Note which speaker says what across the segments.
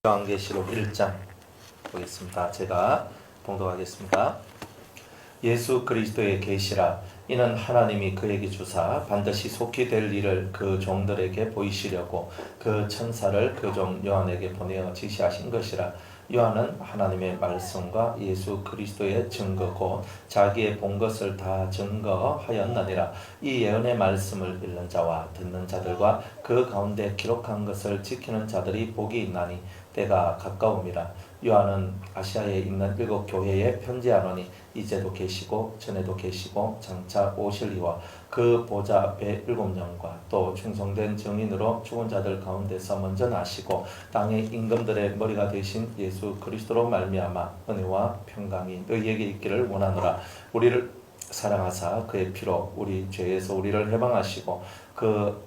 Speaker 1: 요한계시록 1장 보겠습니다. 제가 봉독하겠습니다. 예수 그리스도의 계시라. 이는 하나님이 그에게 주사 반드시 속히 될 일을 그 종들에게 보이시려고 그 천사를 그 종 요한에게 보내어 지시하신 것이라. 요한은 하나님의 말씀과 예수 그리스도의 증거고 자기의 본 것을 다 증거하였느니라. 이 예언의 말씀을 읽는 자와 듣는 자들과 그 가운데 기록한 것을 지키는 자들이 복이 있나니 때가 가까움이라. 요한은 아시아에 있는 7 교회에 편지하노니 이제도 계시고 전에도 계시고 장차 오실 이와 그 보좌 앞에 7영과 또 충성된 증인으로 죽은 자들 가운데서 먼저 나시고 땅의 임금들의 머리가 되신 예수 그리스도로 말미암아 은혜와 평강이 너희에게 있기를 원하노라. 우리를 사랑하사 그의 피로 우리 죄에서 우리를 해방하시고 그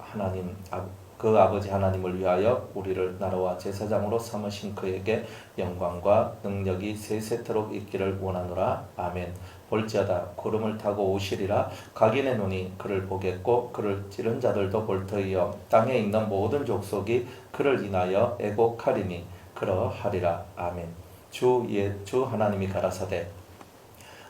Speaker 1: 아버지 하나님을 위하여 우리를 나라와 제사장으로 삼으신 그에게 영광과 능력이 세세토록 있기를 원하노라. 아멘. 볼지어다 구름을 타고 오시리라. 각인의 눈이 그를 보겠고 그를 찌른 자들도 볼 터이요 땅에 있는 모든 족속이 그를 인하여 애곡하리니 그러하리라. 아멘. 주 하나님이 가라사대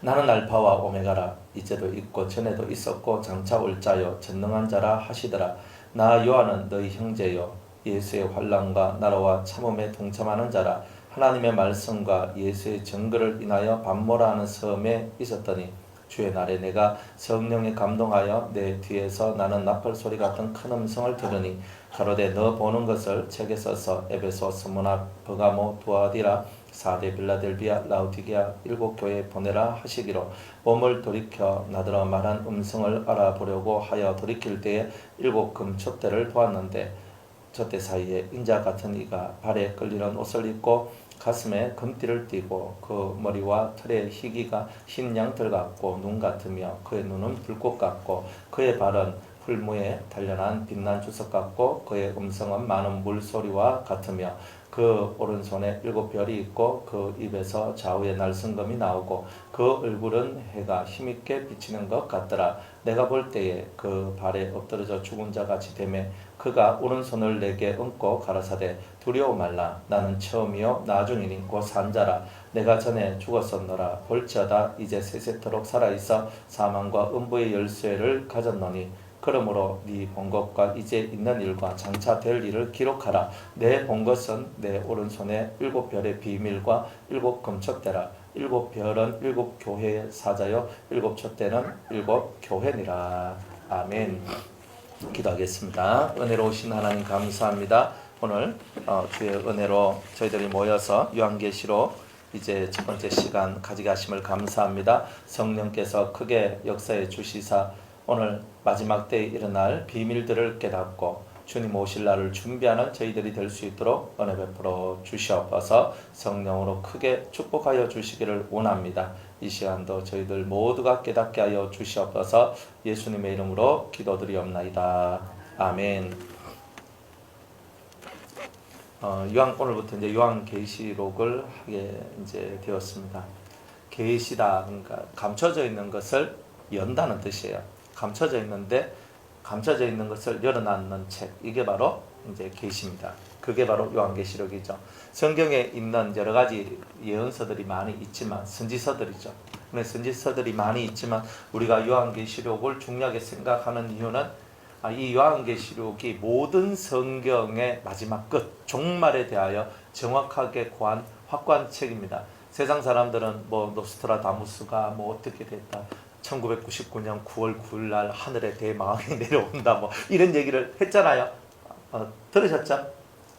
Speaker 1: 나는 알파와 오메가라. 이제도 있고 전에도 있었고 장차 올 자요 전능한 자라 하시더라. 나 요한은 너희 형제요 예수의 환난과 나라와 참음에 동참하는 자라. 하나님의 말씀과 예수의 증거를 인하여 반모라 하는 섬에 있었더니 주의 날에 내가 성령에 감동하여 내 뒤에서 나는 나팔 소리 같은 큰 음성을 들으니 가로되 너 보는 것을 책에 써서 에베소, 스무나, 버가모, 두아디라, 사대, 빌라델비아, 라우디게아 7 교회에 보내라 하시기로 몸을 돌이켜 나더러 말한 음성을 알아보려고 하여 돌이킬 때에 7 금촛대를 보았는데 촛대 사이에 인자 같은 이가 발에 끌리는 옷을 입고 가슴에 금띠를 띠고 그 머리와 털의 희기가 흰 양털 같고 눈 같으며 그의 눈은 불꽃 같고 그의 발은 풀무에 단련한 빛난 주석 같고 그의 음성은 많은 물소리와 같으며 그 오른손에 7 별이 있고 그 입에서 좌우에 날성검이 나오고 그 얼굴은 해가 힘있게 비치는 것 같더라. 내가 볼 때에 그 발에 엎드러져 죽은 자 같이 되매 그가 오른손을 내게 얹고 가라사대 두려워 말라. 나는 처음이요 나중이니 곧 산자라. 내가 전에 죽었었노라. 볼지어다 이제 세세토록 살아있어 사망과 음부의 열쇠를 가졌노니 그러므로 네 본 것과 이제 있는 일과 장차 될 일을 기록하라. 내 본 것은 내 오른손에 7 별의 비밀과 7 금촛대라. 7 별은 7 교회의 사자요 7 촛대는 7 교회니라. 아멘. 기도하겠습니다. 은혜로우신 하나님 감사합니다. 오늘 주의 은혜로 저희들이 모여서 요한계시록 이제 첫 번째 시간 가져가심을 감사합니다. 성령께서 크게 역사해 주시사 오늘 마지막 때에 일어날 비밀들을 깨닫고 주님 오실 날을 준비하는 저희들이 될 수 있도록 은혜 베풀어 주시옵소서. 성령으로 크게 축복하여 주시기를 원합니다. 이 시간도 저희들 모두가 깨닫게 하여 주시옵소서. 예수님의 이름으로 기도드리옵나이다. 아멘. 오늘부터 이제 요한계시록을 하게 이제 되었습니다. 계시다 그러니까 감춰져 있는 것을 연다는 뜻이에요. 감춰져 있는 것을 열어놨는 책, 이게 바로 이제 계시입니다. 그게 바로 요한계시록이죠. 성경에 있는 여러 가지 예언서들이 많이 있지만 선지서들이죠. 근데 선지서들이 많이 있지만 우리가 요한계시록을 중요하게 생각하는 이유는 이 요한계시록이 모든 성경의 마지막 끝, 종말에 대하여 정확하게 확고한 책입니다. 세상 사람들은 뭐 노스트라다무스가 뭐 어떻게 됐다, 1999년 9월 9일 날 하늘에 대망이 내려온다, 뭐 이런 얘기를 했잖아요. 들으셨죠?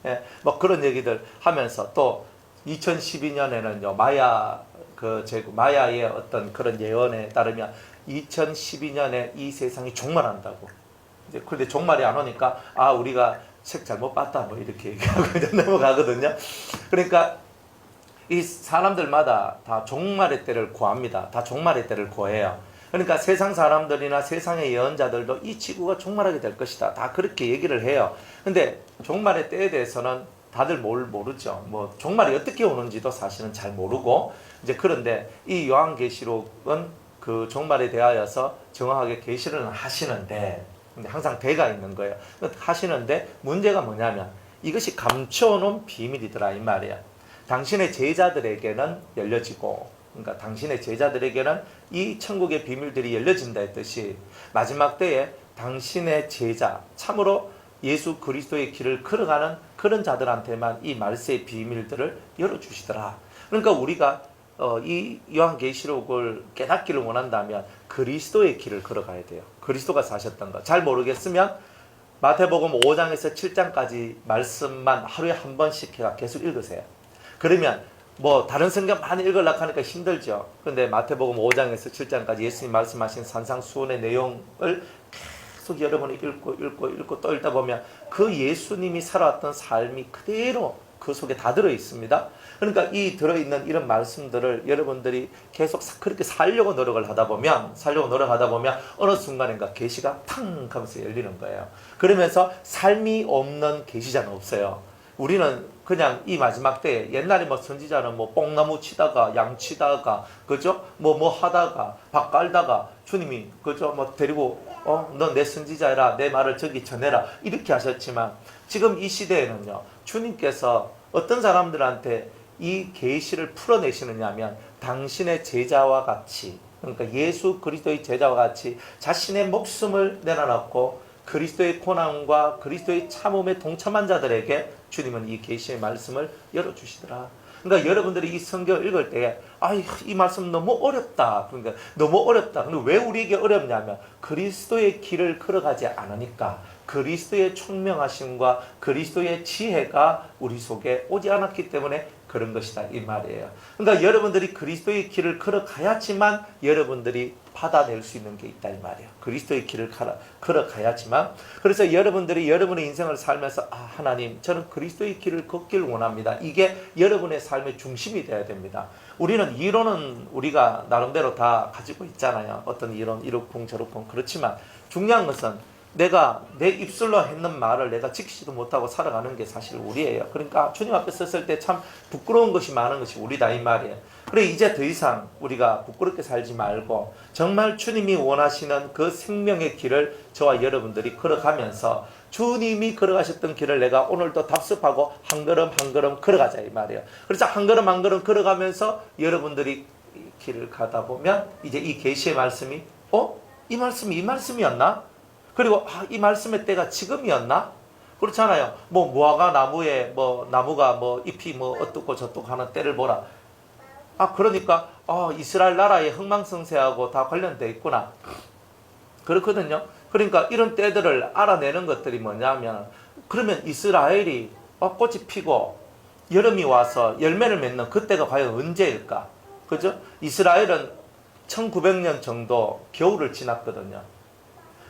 Speaker 1: 예, 뭐 그런 얘기들 하면서 또 2012년에는요 마야의 어떤 그런 예언에 따르면 2012년에 이 세상이 종말한다고. 이제 근데 종말이 안 오니까 우리가 책 잘못 봤다 뭐 이렇게 얘기하고 넘어가거든요. 그러니까 이 사람들마다 다 종말의 때를 구합니다. 다 종말의 때를 구해요. 그러니까 세상 사람들이나 세상의 예언자들도 이 지구가 종말하게 될 것이다, 다 그렇게 얘기를 해요. 근데 종말의 때에 대해서는 다들 모르죠. 뭐 종말이 어떻게 오는지도 사실은 잘 모르고 이제 그런데 이 요한계시록은 그 종말에 대하여서 정확하게 계시를 하시는데, 근데 항상 대가 있는 거예요. 하시는데 문제가 뭐냐면 이것이 감춰놓은 비밀이더라 이 말이야. 당신의 제자들에게는 열려지고, 그러니까 당신의 제자들에게는 이 천국의 비밀들이 열려진다 했듯이 마지막 때에 당신의 제자, 참으로 예수 그리스도의 길을 걸어가는 그런 자들한테만 이 말세의 비밀들을 열어주시더라. 그러니까 우리가 이 요한계시록을 깨닫기를 원한다면 그리스도의 길을 걸어가야 돼요. 그리스도가 사셨던 것. 잘 모르겠으면 마태복음 5장에서 7장까지 말씀만 하루에 한 번씩 계속 읽으세요. 그러면 뭐 다른 성경 많이 읽으려고 하니까 힘들죠. 그런데 마태복음 5장에서 7장까지 예수님 말씀하신 산상수훈의 내용을 계속 여러분이 읽고 또 읽다 보면 그 예수님이 살아왔던 삶이 그대로 그 속에 다 들어 있습니다. 그러니까 이 들어있는 이런 말씀들을 여러분들이 계속 그렇게 살려고 노력을 하다 보면 어느 순간인가 계시가 탕 하면서 열리는 거예요. 그러면서 삶이 없는 계시자는 없어요. 우리는 그냥 이 마지막 때에 옛날에 뭐 선지자는 뭐 뽕나무 치다가 양 치다가 그죠? 뭐 하다가 밥 깔다가 주님이 그죠? 뭐 데리고 너 내 선지자라 내 말을 저기 전해라 이렇게 하셨지만 지금 이 시대에는요 주님께서 어떤 사람들한테 이 계시를 풀어내시느냐 하면 당신의 제자와 같이, 그러니까 예수 그리스도의 제자와 같이 자신의 목숨을 내려놓고 그리스도의 고난과 그리스도의 참음에 동참한 자들에게 주님은 이 계시의 말씀을 열어주시더라. 그러니까 여러분들이 이 성경을 읽을 때에 이 말씀 너무 어렵다. 그러니까 너무 어렵다. 근데 왜 우리에게 어렵냐면 그리스도의 길을 걸어가지 않으니까 그리스도의 총명하심과 그리스도의 지혜가 우리 속에 오지 않았기 때문에 그런 것이다 이 말이에요. 그러니까 여러분들이 그리스도의 길을 걸어가야지만 여러분들이 받아낼 수 있는 게 있다 이 말이에요. 그리스도의 길을 걸어가야지만. 그래서 여러분들이 여러분의 인생을 살면서 하나님 저는 그리스도의 길을 걷길 원합니다. 이게 여러분의 삶의 중심이 되어야 됩니다. 우리는 이론은 우리가 나름대로 다 가지고 있잖아요. 어떤 이론 이렇쿵 저렇쿵. 그렇지만 중요한 것은 내가 내 입술로 했는 말을 내가 지키지도 못하고 살아가는 게 사실 우리예요. 그러니까 주님 앞에 섰을 때 참 부끄러운 것이 많은 것이 우리다 이 말이에요. 그래 이제 더 이상 우리가 부끄럽게 살지 말고 정말 주님이 원하시는 그 생명의 길을 저와 여러분들이 걸어가면서 주님이 걸어가셨던 길을 내가 오늘도 답습하고 한 걸음 한 걸음 걸어가자 이 말이에요. 그래서 한 걸음 한 걸음 걸어가면서 여러분들이 길을 가다 보면 이제 이 계시의 말씀이 이 말씀이었나? 그리고 이 말씀의 때가 지금이었나? 그렇잖아요. 뭐 무화과 나무에 뭐 나무가 뭐 잎이 뭐 어떻고 저떻고 하는 때를 보라. 그러니까 이스라엘 나라의 흥망성쇠하고 다 관련돼 있구나. 그렇거든요. 그러니까 이런 때들을 알아내는 것들이 뭐냐면 그러면 이스라엘이 꽃이 피고 여름이 와서 열매를 맺는 그때가 과연 언제일까? 그죠? 이스라엘은 1900년 정도 겨울을 지났거든요.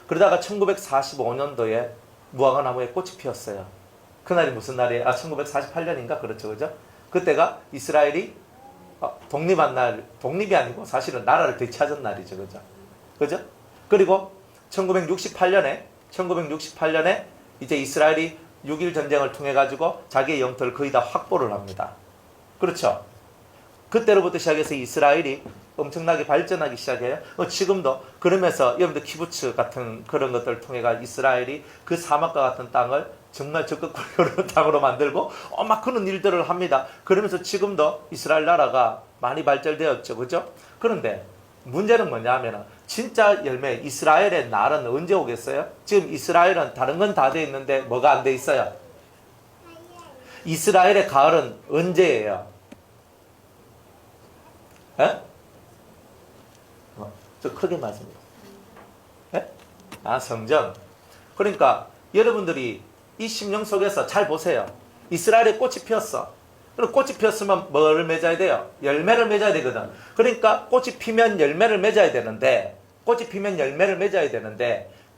Speaker 1: 그러다가 1945년도에 무화과 나무에 꽃이 피었어요. 그날이 무슨 날이에요? 1948년인가? 그렇죠. 그죠? 그때가 이스라엘이 독립한 날, 독립이 아니고 사실은 나라를 되찾은 날이죠. 그죠? 그죠? 그리고 1968년에 이제 이스라엘이 6.1 전쟁을 통해 가지고 자기의 영토를 거의 다 확보를 합니다. 그렇죠? 그때로부터 시작해서 이스라엘이 엄청나게 발전하기 시작해요. 지금도 그러면서 여러분들 키부츠 같은 그런 것들을 통해 이스라엘이 그 사막과 같은 땅을 정말 적극 고려하는 땅으로 만들고 막 그런 일들을 합니다. 그러면서 지금도 이스라엘 나라가 많이 발전되었죠. 그죠? 그런데 문제는 뭐냐면 진짜 열매 이스라엘의 날은 언제 오겠어요? 지금 이스라엘은 다른 건 다 돼 있는데 뭐가 안 돼 있어요? 이스라엘의 가을은 언제예요? 저 크게 말씀드립니다. 성전. 그러니까 여러분들이 이 심령 속에서 잘 보세요. 이스라엘에 꽃이 피었어. 그럼 꽃이 피었으면 뭐를 맺어야 돼요? 열매를 맺어야 되거든. 그러니까 꽃이 피면 열매를 맺어야 되는데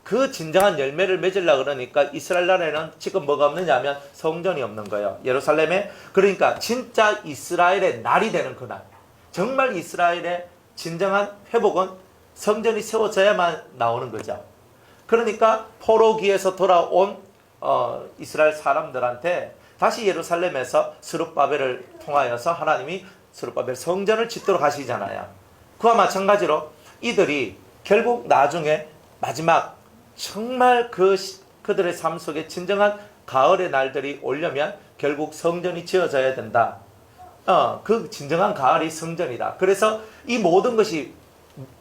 Speaker 1: 그 진정한 열매를 맺으려고 그러니까 이스라엘 나라에는 지금 뭐가 없느냐 하면 성전이 없는 거예요. 예루살렘에. 그러니까 진짜 이스라엘의 날이 되는 그날. 정말 이스라엘의 진정한 회복은 성전이 세워져야만 나오는 거죠. 그러니까 포로기에서 돌아온 이스라엘 사람들한테 다시 예루살렘에서 스룹바벨을 통하여서 하나님이 스룹바벨 성전을 짓도록 하시잖아요. 그와 마찬가지로 이들이 결국 나중에 마지막 정말 그들의 삶 속에 진정한 가을의 날들이 오려면 결국 성전이 지어져야 된다. 그 진정한 가을이 성전이다. 그래서 이 모든 것이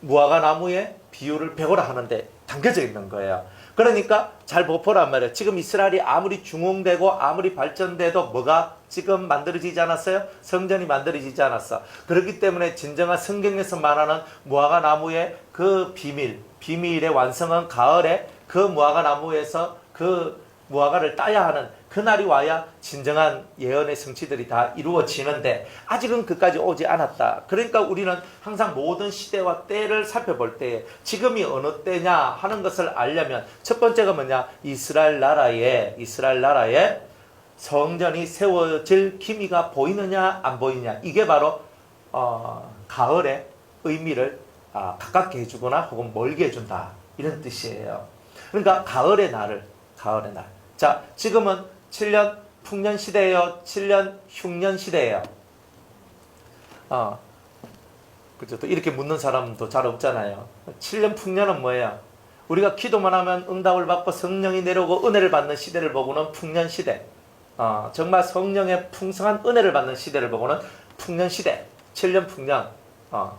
Speaker 1: 무화과 나무의 비유를 배우라 하는데 담겨져 있는 거예요. 그러니까 잘 보란 말이에요. 지금 이스라엘이 아무리 중흥되고 아무리 발전돼도 뭐가 지금 만들어지지 않았어요? 성전이 만들어지지 않았어. 그렇기 때문에 진정한 성경에서 말하는 무화과 나무의 그 비밀의 완성은 가을에 그 무화과 나무에서 그 무화과를 따야 하는 그날이 와야 진정한 예언의 성취들이 다 이루어지는데 아직은 그까지 오지 않았다. 그러니까 우리는 항상 모든 시대와 때를 살펴볼 때 지금이 어느 때냐 하는 것을 알려면 첫 번째가 뭐냐? 이스라엘 나라에 성전이 세워질 기미가 보이느냐 안 보이느냐. 이게 바로 가을의 의미를 가깝게 해주거나 혹은 멀게 해준다. 이런 뜻이에요. 그러니까 가을의 날. 자, 지금은 7년 풍년 시대예요? 7년 흉년 시대예요? 그죠? 또 이렇게 묻는 사람도 잘 없잖아요. 7년 풍년은 뭐예요? 우리가 기도만 하면 응답을 받고 성령이 내려오고 은혜를 받는 시대를 보고는 풍년 시대. 정말 성령의 풍성한 은혜를 받는 시대를 보고는 풍년 시대. 7년 풍년.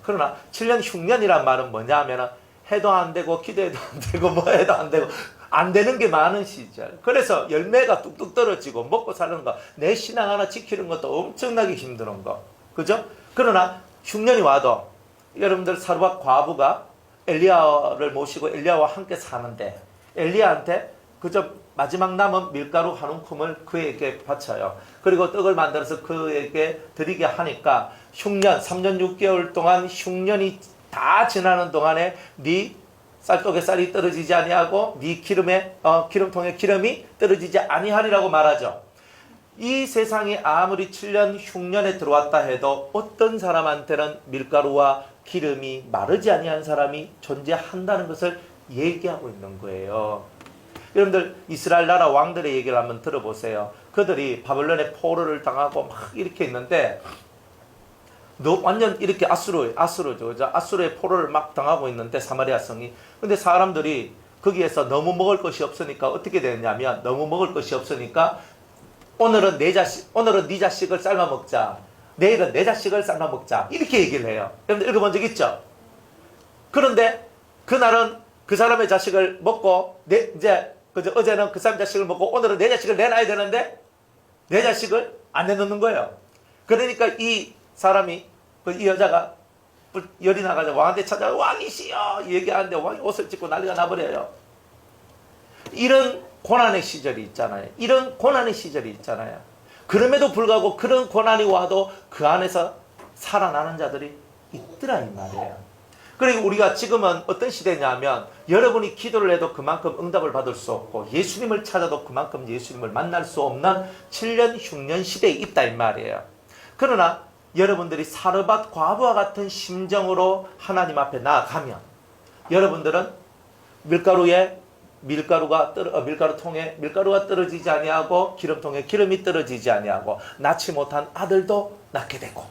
Speaker 1: 그러나 7년 흉년이란 말은 뭐냐 하면은 해도 안 되고 기도해도 안 되고 뭐 해도 안 되고 안 되는 게 많은 시절. 그래서 열매가 뚝뚝 떨어지고 먹고 사는 거, 내 신앙 하나 지키는 것도 엄청나게 힘든 거. 그죠? 그러나 흉년이 와도 여러분들 사르밧 과부가 엘리야를 모시고 엘리야와 함께 사는데 엘리야한테 그저 마지막 남은 밀가루 한 움큼을 그에게 바쳐요. 그리고 떡을 만들어서 그에게 드리게 하니까 흉년 3년 6개월 동안 흉년이 다 지나는 동안에 네 쌀독에 쌀이 떨어지지 아니하고 네 기름통에 기름이 떨어지지 아니하리라고 말하죠. 이 세상이 아무리 7년 흉년에 들어왔다 해도 어떤 사람한테는 밀가루와 기름이 마르지 아니한 사람이 존재한다는 것을 얘기하고 있는 거예요. 여러분들 이스라엘 나라 왕들의 얘기를 한번 들어보세요. 그들이 바벨론의 포로를 당하고 막 이렇게 있는데 완전 이렇게 아수르의 포로를 막 당하고 있는데 사마리아 성이. 근데 사람들이 거기에서 너무 먹을 것이 없으니까 어떻게 되느냐면 너무 먹을 것이 없으니까 오늘은 네 자식을 삶아 먹자. 내일은 내 자식을 삶아 먹자. 이렇게 얘기를 해요. 여러분들 읽어본 적 있죠? 그런데 그날은 그 사람의 자식을 먹고 어제는 그 사람 자식을 먹고 오늘은 내 자식을 내놔야 되는데 내 자식을 안 내놓는 거예요. 그러니까 이 여자가 열이 나가지고 왕한테 찾아가 왕이시여 얘기하는데 왕이 옷을 찢고 난리가 나버려요. 이런 고난의 시절이 있잖아요. 그럼에도 불구하고 그런 고난이 와도 그 안에서 살아나는 자들이 있더라 이 말이에요. 그리고 우리가 지금은 어떤 시대냐면 여러분이 기도를 해도 그만큼 응답을 받을 수 없고 예수님을 찾아도 그만큼 예수님을 만날 수 없는 7년 흉년 시대에 있다 이 말이에요. 그러나 여러분들이 사르밧 과부와 같은 심정으로 하나님 앞에 나아가면 여러분들은 밀가루통에 밀가루가 떨어지지 아니하고 기름통에 기름이 떨어지지 아니하고 낳지 못한 아들도 낳게 되고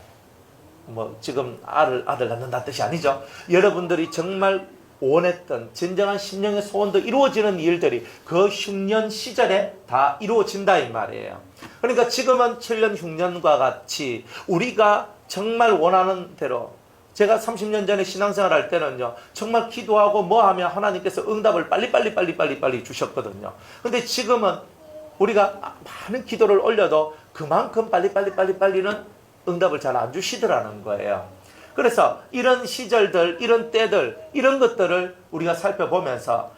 Speaker 1: 지금 아들 낳는다는 뜻이 아니죠. 여러분들이 정말 원했던 진정한 심령의 소원도 이루어지는 일들이 그 흉년 시절에 다 이루어진다 이 말이에요. 그러니까 지금은 7년 흉년과 같이 우리가 정말 원하는 대로 제가 30년 전에 신앙생활 할 때는요 정말 기도하고 뭐 하면 하나님께서 응답을 빨리 주셨거든요. 근데 지금은 우리가 많은 기도를 올려도 그만큼 빨리는 응답을 잘 안 주시더라는 거예요. 그래서 이런 시절들, 이런 때들, 이런 것들을 우리가 살펴보면서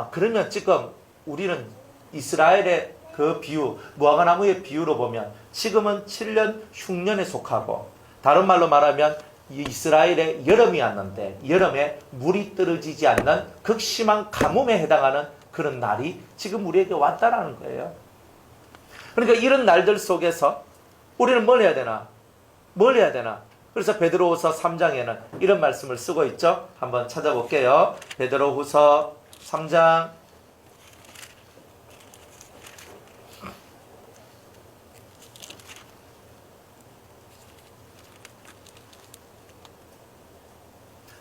Speaker 1: 그러면 지금 우리는 이스라엘의 그 비유, 무화과 나무의 비유로 보면 지금은 7년 흉년에 속하고 다른 말로 말하면 이스라엘의 여름이 왔는데 여름에 물이 떨어지지 않는 극심한 가뭄에 해당하는 그런 날이 지금 우리에게 왔다라는 거예요. 그러니까 이런 날들 속에서 우리는 뭘 해야 되나? 그래서 베드로후서 3장에는 이런 말씀을 쓰고 있죠. 한번 찾아볼게요. 베드로후서 3장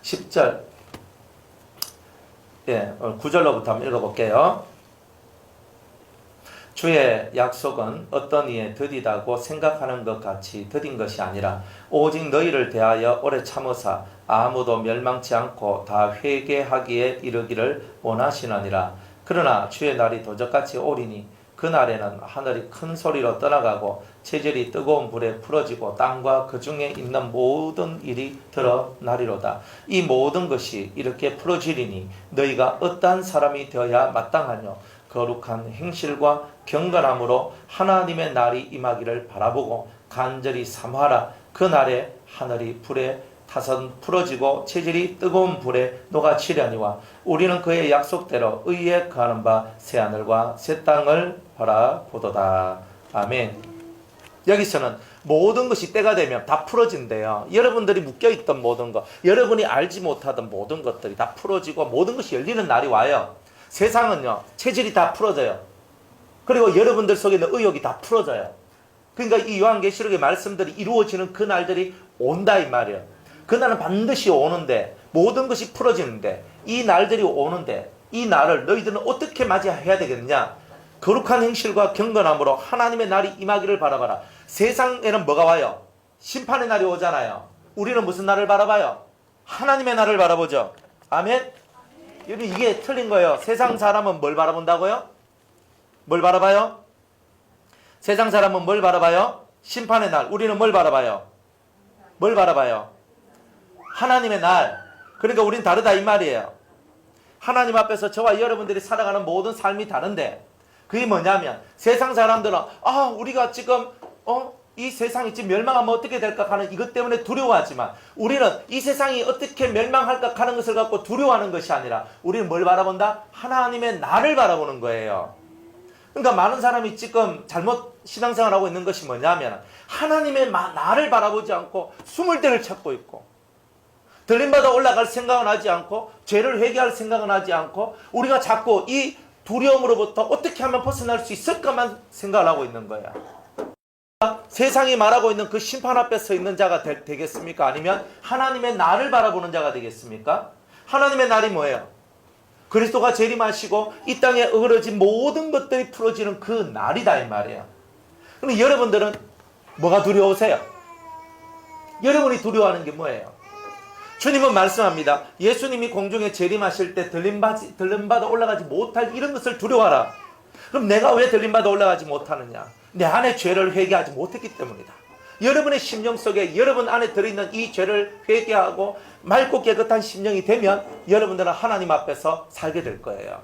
Speaker 1: 10절 9절로부터 한번 읽어볼게요. 주의 약속은 어떤 이에 더디다고 생각하는 것 같이 더딘 것이 아니라 오직 너희를 대하여 오래 참으사 아무도 멸망치 않고 다 회개하기에 이르기를 원하시느니라. 그러나 주의 날이 도적같이 오리니 그날에는 하늘이 큰 소리로 떠나가고 체질이 뜨거운 불에 풀어지고 땅과 그 중에 있는 모든 일이 드러나리로다. 이 모든 것이 이렇게 풀어지리니 너희가 어떠한 사람이 되어야 마땅하뇨. 거룩한 행실과 경건함으로 하나님의 날이 임하기를 바라보고 간절히 삼하라. 그 날에 하늘이 불에 타선 풀어지고 체질이 뜨거운 불에 녹아치려니와 우리는 그의 약속대로 의에 거하는 바 새하늘과 새 땅을 바라보도다. 아멘. 여기서는 모든 것이 때가 되면 다 풀어진대요. 여러분들이 묶여있던 모든 것, 여러분이 알지 못하던 모든 것들이 다 풀어지고 모든 것이 열리는 날이 와요. 세상은요, 체질이 다 풀어져요. 그리고 여러분들 속에 있는 의욕이 다 풀어져요. 그러니까 이 요한계시록의 말씀들이 이루어지는 그 날들이 온다 이 말이에요. 그날은 반드시 오는데, 모든 것이 풀어지는데, 이 날들이 오는데, 이 날을 너희들은 어떻게 맞이해야 되겠냐? 거룩한 행실과 경건함으로 하나님의 날이 임하기를 바라봐라. 세상에는 뭐가 와요? 심판의 날이 오잖아요. 우리는 무슨 날을 바라봐요? 하나님의 날을 바라보죠. 아멘? 여러분, 이게 틀린 거예요. 세상 사람은 뭘 바라본다고요? 뭘 바라봐요? 세상 사람은 뭘 바라봐요? 심판의 날. 우리는 뭘 바라봐요? 뭘 바라봐요? 하나님의 날. 그러니까 우린 다르다 이 말이에요. 하나님 앞에서 저와 여러분들이 살아가는 모든 삶이 다른데, 그게 뭐냐면 세상 사람들은 우리가 지금 이 세상이 지금 멸망하면 어떻게 될까 하는 이것 때문에 두려워하지만, 우리는 이 세상이 어떻게 멸망할까 하는 것을 갖고 두려워하는 것이 아니라 우리는 뭘 바라본다? 하나님의 날을 바라보는 거예요. 그러니까 많은 사람이 지금 잘못 신앙생활하고 있는 것이 뭐냐면 하나님의 날을 바라보지 않고 숨을 데를 찾고 있고, 들림받아 올라갈 생각은 하지 않고, 죄를 회개할 생각은 하지 않고, 우리가 자꾸 이 두려움으로부터 어떻게 하면 벗어날 수 있을까만 생각을 하고 있는 거야. 세상이 말하고 있는 그 심판 앞에 서 있는 자가 되겠습니까? 아니면 하나님의 날을 바라보는 자가 되겠습니까? 하나님의 날이 뭐예요? 그리스도가 재림하시고 이 땅에 어그러진 모든 것들이 풀어지는 그 날이다 이 말이에요. 그럼 여러분들은 뭐가 두려우세요? 여러분이 두려워하는 게 뭐예요? 주님은 말씀합니다. 예수님이 공중에 재림하실 때 들림받아 올라가지 못할 이런 것을 두려워하라. 그럼 내가 왜 들림받아 올라가지 못하느냐? 내 안에 죄를 회개하지 못했기 때문이다. 여러분의 심령 속에, 여러분 안에 들어있는 이 죄를 회개하고 맑고 깨끗한 심령이 되면 여러분들은 하나님 앞에서 살게 될 거예요.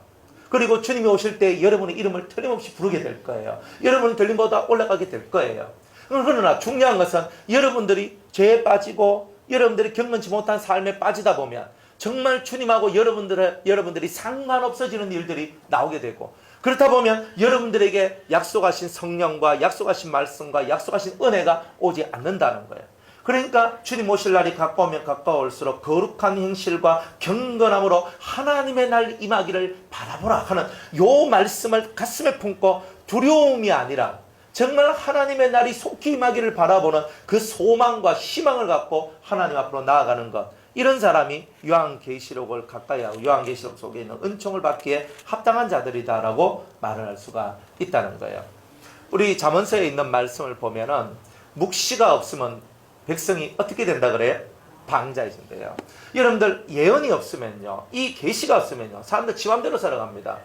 Speaker 1: 그리고 주님이 오실 때 여러분의 이름을 틀림없이 부르게 될 거예요. 여러분은 들림받아 올라가게 될 거예요. 그러나 중요한 것은 여러분들이 죄에 빠지고 여러분들이 경건치 못한 삶에 빠지다 보면 정말 주님하고 여러분들이 상관없어지는 일들이 나오게 되고, 그렇다 보면 여러분들에게 약속하신 성령과 약속하신 말씀과 약속하신 은혜가 오지 않는다는 거예요. 그러니까 주님 오실 날이 가까우면 가까울수록 거룩한 행실과 경건함으로 하나님의 날 임하기를 바라보라 하는 요 말씀을 가슴에 품고 두려움이 아니라 정말 하나님의 날이 속히 임하기를 바라보는 그 소망과 희망을 갖고 하나님 앞으로 나아가는 것, 이런 사람이 요한계시록을 가까이 하고 요한계시록 속에 있는 은총을 받기에 합당한 자들이다라고 말을 할 수가 있다는 거예요. 우리 잠언서에 있는 말씀을 보면은 묵시가 없으면 백성이 어떻게 된다 그래요? 방자해진대요. 여러분들, 예언이 없으면요, 이 계시가 없으면요, 사람들 지 맘대로 살아갑니다.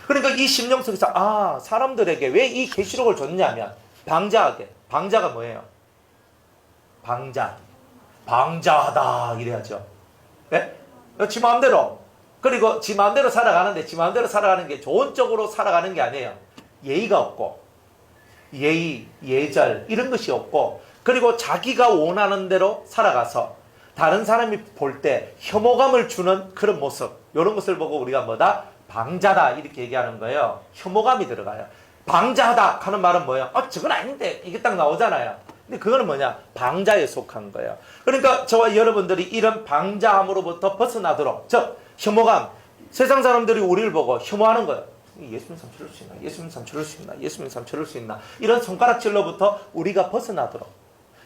Speaker 1: 그러니까 이 심령 속에서 사람들에게 왜 이 계시록을 줬냐면 방자하게. 방자가 뭐예요? 방자하다 이래야죠. 네? 지 마음대로. 그리고 지 마음대로 살아가는데 지 마음대로 살아가는 게 좋은 쪽으로 살아가는 게 아니에요. 예의가 없고, 예절 이런 것이 없고, 그리고 자기가 원하는 대로 살아가서 다른 사람이 볼 때 혐오감을 주는 그런 모습, 이런 것을 보고 우리가 뭐다? 방자다 이렇게 얘기하는 거예요. 혐오감이 들어가요. 방자하다 하는 말은 뭐예요? 저건 아닌데 이게 딱 나오잖아요. 근데 그거는 뭐냐? 방자에 속한 거예요. 그러니까 저와 여러분들이 이런 방자함으로부터 벗어나도록, 즉 혐오감, 세상 사람들이 우리를 보고 혐오하는 거예요. 예수님 참 저럴 수 있나? 예수님 참 저럴 수 있나? 예수님 참 저럴 수 있나? 이런 손가락질로부터 우리가 벗어나도록,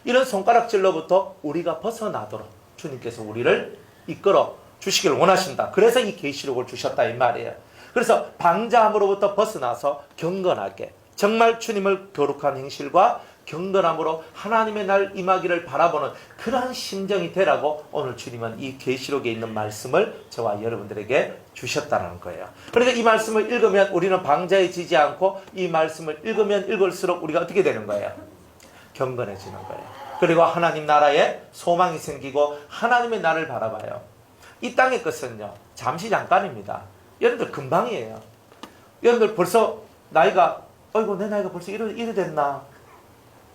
Speaker 1: 이런 손가락질로부터 우리가 벗어나도록 주님께서 우리를 이끌어 주시길 원하신다. 그래서 이 계시록을 주셨다 이 말이에요. 그래서 방자함으로부터 벗어나서 경건하게, 정말 주님을 거룩한 행실과 경건함으로 하나님의 날 임하기를 바라보는 그러한 심정이 되라고 오늘 주님은 이 계시록에 있는 말씀을 저와 여러분들에게 주셨다는 거예요. 그러니까 이 말씀을 읽으면 우리는 방자에 지지 않고 이 말씀을 읽으면 읽을수록 우리가 어떻게 되는 거예요? 경건해지는 거예요. 그리고 하나님 나라에 소망이 생기고 하나님의 나를 바라봐요. 이 땅의 것은요, 잠시 잠깐입니다. 여러분들 금방이에요. 여러분들 벌써 나이가, 어이구 내 나이가 벌써 이래 됐나?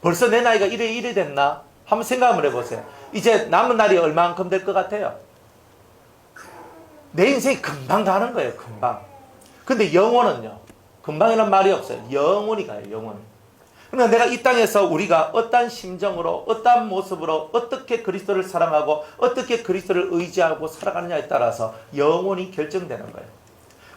Speaker 1: 벌써 내 나이가 이래 됐나? 한번 생각을 해보세요. 이제 남은 날이 얼만큼 될 것 같아요? 내 인생이 금방 가는 거예요. 금방. 근데 영혼은요, 금방이란 말이 없어요. 영원히 가요. 영원. 그러니까 내가 이 땅에서 우리가 어떠한 심정으로, 어떠한 모습으로, 어떻게 그리스도를 사랑하고 어떻게 그리스도를 의지하고 살아가느냐에 따라서 영혼이 결정되는 거예요.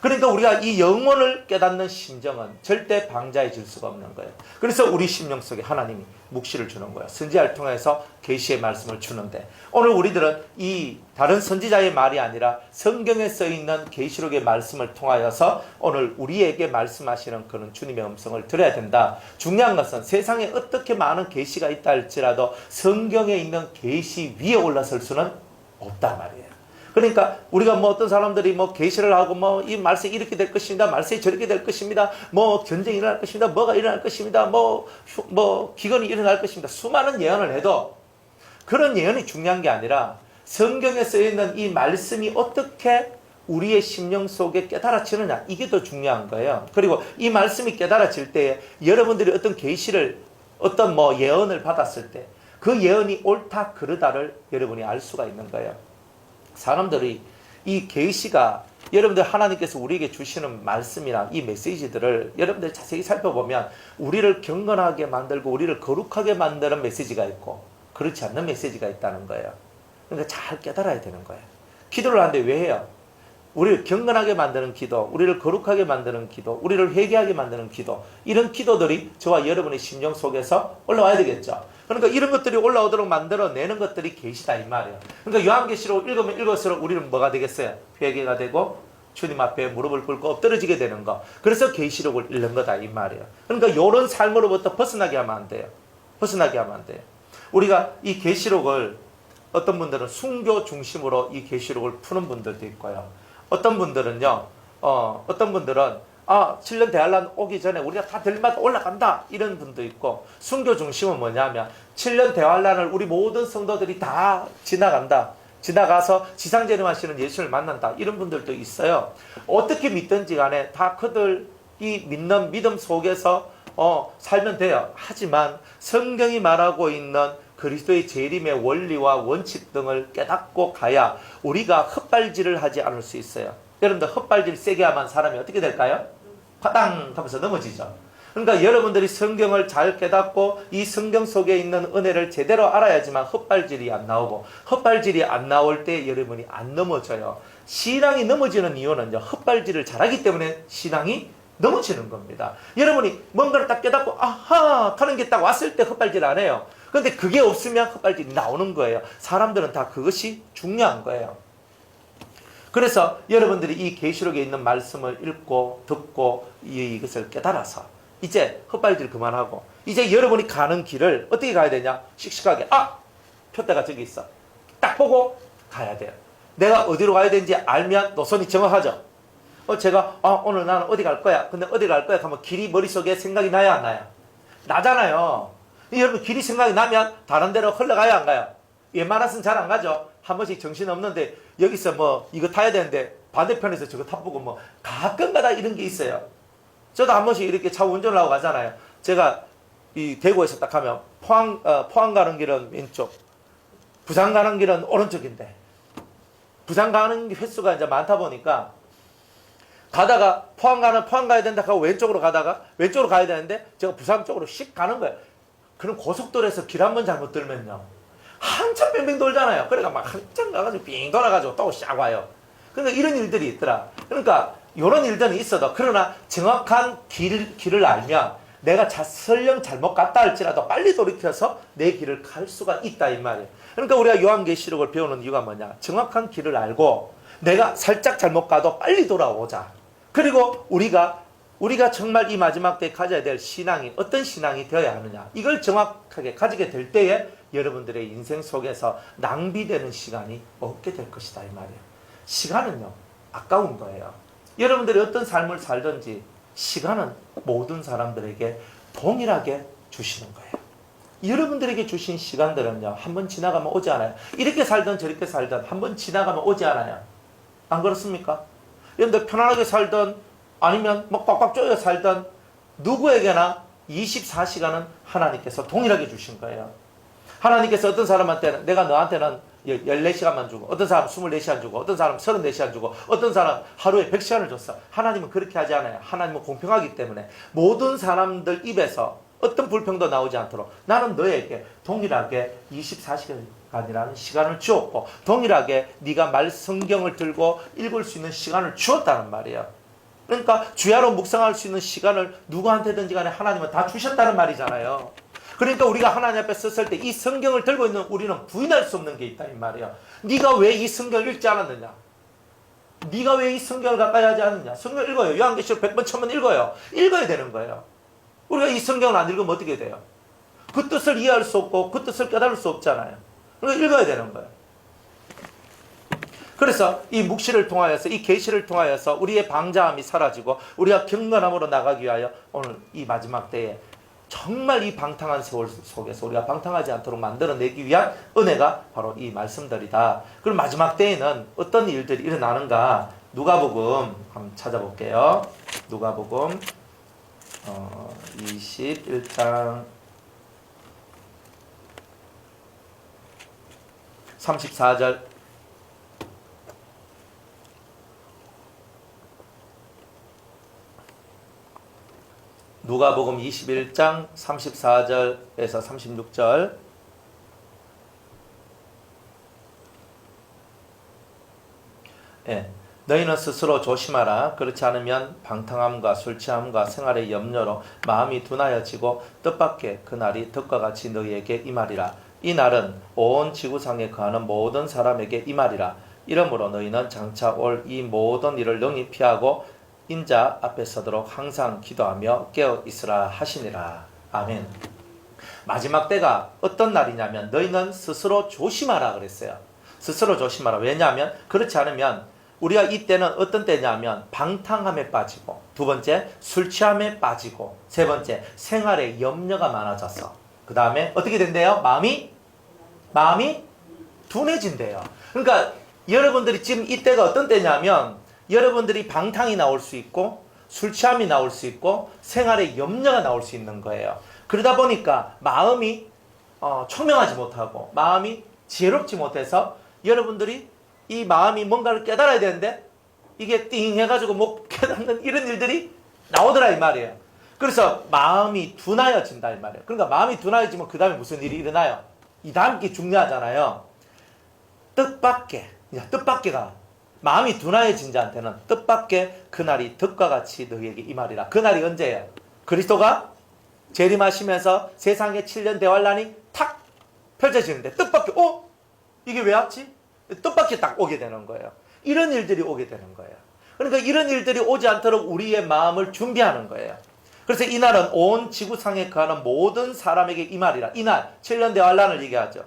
Speaker 1: 그러니까 우리가 이 영혼을 깨닫는 심정은 절대 방자해질 수가 없는 거예요. 그래서 우리 심령 속에 하나님이 묵시를 주는 거예요. 선지자를 통해서 계시의 말씀을 주는데, 오늘 우리들은 이 다른 선지자의 말이 아니라 성경에 써있는 계시록의 말씀을 통하여서 오늘 우리에게 말씀하시는 그런 주님의 음성을 들어야 된다. 중요한 것은 세상에 어떻게 많은 계시가 있다 할지라도 성경에 있는 계시 위에 올라설 수는 없단 말이에요. 그러니까 우리가 뭐 어떤 사람들이 뭐 계시를 하고 뭐 이 말씀이 이렇게 될 것입니다. 말씀이 저렇게 될 것입니다. 뭐 전쟁이 일어날 것입니다. 뭐가 일어날 것입니다. 뭐 기근이 일어날 것입니다. 수많은 예언을 해도 그런 예언이 중요한 게 아니라 성경에 쓰여있는 이 말씀이 어떻게 우리의 심령 속에 깨달아지느냐, 이게 더 중요한 거예요. 그리고 이 말씀이 깨달아질 때에 여러분들이 어떤 계시를, 어떤 뭐 예언을 받았을 때 그 예언이 옳다 그르다를 여러분이 알 수가 있는 거예요. 사람들이 이 계시가, 여러분들 하나님께서 우리에게 주시는 말씀이나 이 메시지들을 여러분들 자세히 살펴보면 우리를 경건하게 만들고 우리를 거룩하게 만드는 메시지가 있고 그렇지 않는 메시지가 있다는 거예요. 그러니까 잘 깨달아야 되는 거예요. 기도를 하는데 왜 해요? 우리를 경건하게 만드는 기도, 우리를 거룩하게 만드는 기도, 우리를 회개하게 만드는 기도, 이런 기도들이 저와 여러분의 심령 속에서 올라와야 되겠죠. 그러니까 이런 것들이 올라오도록 만들어내는 것들이 계시다 이 말이에요. 그러니까 요한계시록 읽으면 읽을수록 우리는 뭐가 되겠어요? 회개가 되고 주님 앞에 무릎을 꿇고 엎드러지게 되는 거. 그래서 계시록을 읽는 거다 이 말이에요. 그러니까 이런 삶으로부터 벗어나게 하면 안 돼요. 벗어나게 하면 안 돼요. 우리가 이 계시록을, 어떤 분들은 순교 중심으로 이 계시록을 푸는 분들도 있고요. 어떤 분들은요, 어떤 분들은 7년 대환란 오기 전에 우리가 다 들마다 올라간다, 이런 분도 있고, 순교 중심은 뭐냐면 7년 대환란을 우리 모든 성도들이 다 지나간다, 지나가서 지상재림하시는 예수를 만난다, 이런 분들도 있어요. 어떻게 믿든지 간에 다 그들 이 믿는 믿음 속에서 살면 돼요. 하지만 성경이 말하고 있는 그리스도의 재림의 원리와 원칙 등을 깨닫고 가야 우리가 헛발질을 하지 않을 수 있어요. 여러분들 헛발질 세게 하면 사람이 어떻게 될까요? 파당 하면서 넘어지죠. 그러니까 여러분들이 성경을 잘 깨닫고 이 성경 속에 있는 은혜를 제대로 알아야지만 헛발질이 안 나오고, 헛발질이 안 나올 때 여러분이 안 넘어져요. 신앙이 넘어지는 이유는요, 헛발질을 잘하기 때문에 신앙이 넘어지는 겁니다. 여러분이 뭔가를 딱 깨닫고 아하 하는 게 딱 왔을 때 헛발질 안 해요. 그런데 그게 없으면 헛발질이 나오는 거예요. 사람들은 다 그것이 중요한 거예요. 그래서 여러분들이 이 계시록에 있는 말씀을 읽고 듣고 이것을 깨달아서 이제 헛발질 그만하고 이제 여러분이 가는 길을 어떻게 가야 되냐? 씩씩하게 표대가 저기 있어. 딱 보고 가야 돼요. 내가 어디로 가야 되는지 알면 노선이 정확하죠. 제가 오늘 나는 어디 갈 거야. 근데 어디 갈 거야 하면 길이 머릿속에 생각이 나야 안 나요? 나잖아요. 여러분 길이 생각이 나면 다른 데로 흘러가야 안 가요? 웬만해서는 잘 안 가죠. 한 번씩 정신 없는데 여기서 뭐 이거 타야 되는데 반대편에서 저거 타보고 뭐 가끔가다 이런 게 있어요. 저도 한 번씩 이렇게 차 운전을 하고 가잖아요. 제가 이 대구에서 딱 가면 포항 가는 길은 왼쪽, 부산 가는 길은 오른쪽인데, 부산 가는 횟수가 이제 많다 보니까 가다가 포항 가야 된다 하고 왼쪽으로 가다가 왼쪽으로 가야 되는데 제가 부산 쪽으로 씩 가는 거예요. 그럼 고속도로에서 길 한 번 잘못 들면요, 한참 빙빙 돌잖아요. 그러니까 막 한참 가가지고 빙 돌아가지고 또 샥 와요. 그러니까 이런 일들이 있더라. 그러니까 이런 일들은 있어도, 그러나 정확한 길을 알면 내가 설령 잘못 갔다 할지라도 빨리 돌이켜서 내 길을 갈 수가 있다 이 말이에요. 그러니까 우리가 요한계시록을 배우는 이유가 뭐냐? 정확한 길을 알고 내가 살짝 잘못 가도 빨리 돌아오자. 그리고 우리가 우리가 정말 이 마지막 때에 가져야 될 신앙이 어떤 신앙이 되어야 하느냐, 이걸 정확하게 가지게 될 때에 여러분들의 인생 속에서 낭비되는 시간이 없게 될 것이다 이 말이에요. 시간은요 아까운 거예요. 여러분들이 어떤 삶을 살든지 시간은 모든 사람들에게 동일하게 주시는 거예요. 여러분들에게 주신 시간들은요 한번 지나가면 오지 않아요. 이렇게 살든 저렇게 살든 한번 지나가면 오지 않아요. 안 그렇습니까? 여러분들 편안하게 살든 아니면 뭐 꽉꽉 쪼여 살던 누구에게나 24시간은 하나님께서 동일하게 주신 거예요. 하나님께서 어떤 사람한테는 내가 너한테는 14시간만 주고, 어떤 사람 24시간 주고, 어떤 사람 34시간 주고, 어떤 사람 하루에 100시간을 줬어. 하나님은 그렇게 하지 않아요. 하나님은 공평하기 때문에 모든 사람들 입에서 어떤 불평도 나오지 않도록 나는 너에게 동일하게 24시간이라는 시간을 주었고, 동일하게 네가 말 성경을 들고 읽을 수 있는 시간을 주었다는 말이에요. 그러니까 주야로 묵상할 수 있는 시간을 누구한테든지 간에 하나님은 다 주셨다는 말이잖아요. 그러니까 우리가 하나님 앞에 섰을 때 이 성경을 들고 있는 우리는 부인할 수 없는 게 있다 이 말이에요. 네가 왜 이 성경을 읽지 않았느냐? 네가 왜 이 성경을 가까이 하지 않느냐? 성경 읽어요. 요한계시록 100번 1000번 읽어요. 읽어야 되는 거예요. 우리가 이 성경을 안 읽으면 어떻게 돼요? 그 뜻을 이해할 수 없고 그 뜻을 깨달을 수 없잖아요. 그러니까 읽어야 되는 거예요. 그래서 이 묵시를 통하여서, 이 계시를 통하여서 우리의 방자함이 사라지고 우리가 경건함으로 나가기 위하여 오늘 이 마지막 때에 정말 이 방탕한 세월 속에서 우리가 방탕하지 않도록 만들어내기 위한 은혜가 바로 이 말씀들이다. 그럼 마지막 때에는 어떤 일들이 일어나는가? 누가복음 한번 찾아볼게요. 누가복음 21장 34절. 누가복음 21장 34절에서 36절. 예, 너희는 스스로 조심하라. 그렇지 않으면 방탕함과 술 취함과 생활의 염려로 마음이 둔하여지고 뜻밖의 그날이 덕과 같이 너희에게 임하리라. 이 날은 온 지구상에 거하는 모든 사람에게 임하리라. 이러므로 너희는 장차 올 이 모든 일을 능히 피하고 인자 앞에 서도록 항상 기도하며 깨어 있으라 하시니라. 아멘. 마지막 때가 어떤 날이냐면 너희는 스스로 조심하라 그랬어요. 스스로 조심하라. 왜냐하면 그렇지 않으면 우리가 이때는 어떤 때냐면 방탕함에 빠지고, 두 번째 술 취함에 빠지고, 세 번째 생활에 염려가 많아져서 그 다음에 어떻게 된대요? 마음이 둔해진대요. 그러니까 여러분들이 지금 이때가 어떤 때냐면 여러분들이 방탕이 나올 수 있고 술 취함이 나올 수 있고 생활에 염려가 나올 수 있는 거예요. 그러다 보니까 마음이 총명하지 못하고 마음이 지혜롭지 못해서 여러분들이 이 마음이 뭔가를 깨달아야 되는데 이게 띵 해가지고 못 깨닫는 이런 일들이 나오더라 이 말이에요. 그래서 마음이 둔하여진다 이 말이에요. 그러니까 마음이 둔하여지면 그 다음에 무슨 일이 일어나요? 이 다음 게 중요하잖아요. 뜻밖에가 마음이 둔하여진 자한테는 뜻밖의 그날이 덕과 같이 너희에게 임하리라. 그날이 언제예요? 그리스도가 재림하시면서 세상의 7년 대환란이 탁 펼쳐지는데 뜻밖의 이게 왜 왔지? 뜻밖의 딱 오게 되는 거예요. 이런 일들이 오게 되는 거예요. 그러니까 이런 일들이 오지 않도록 우리의 마음을 준비하는 거예요. 그래서 이날은 온 지구상에 거하는 모든 사람에게 임하리라. 이날 7년 대환란을 얘기하죠.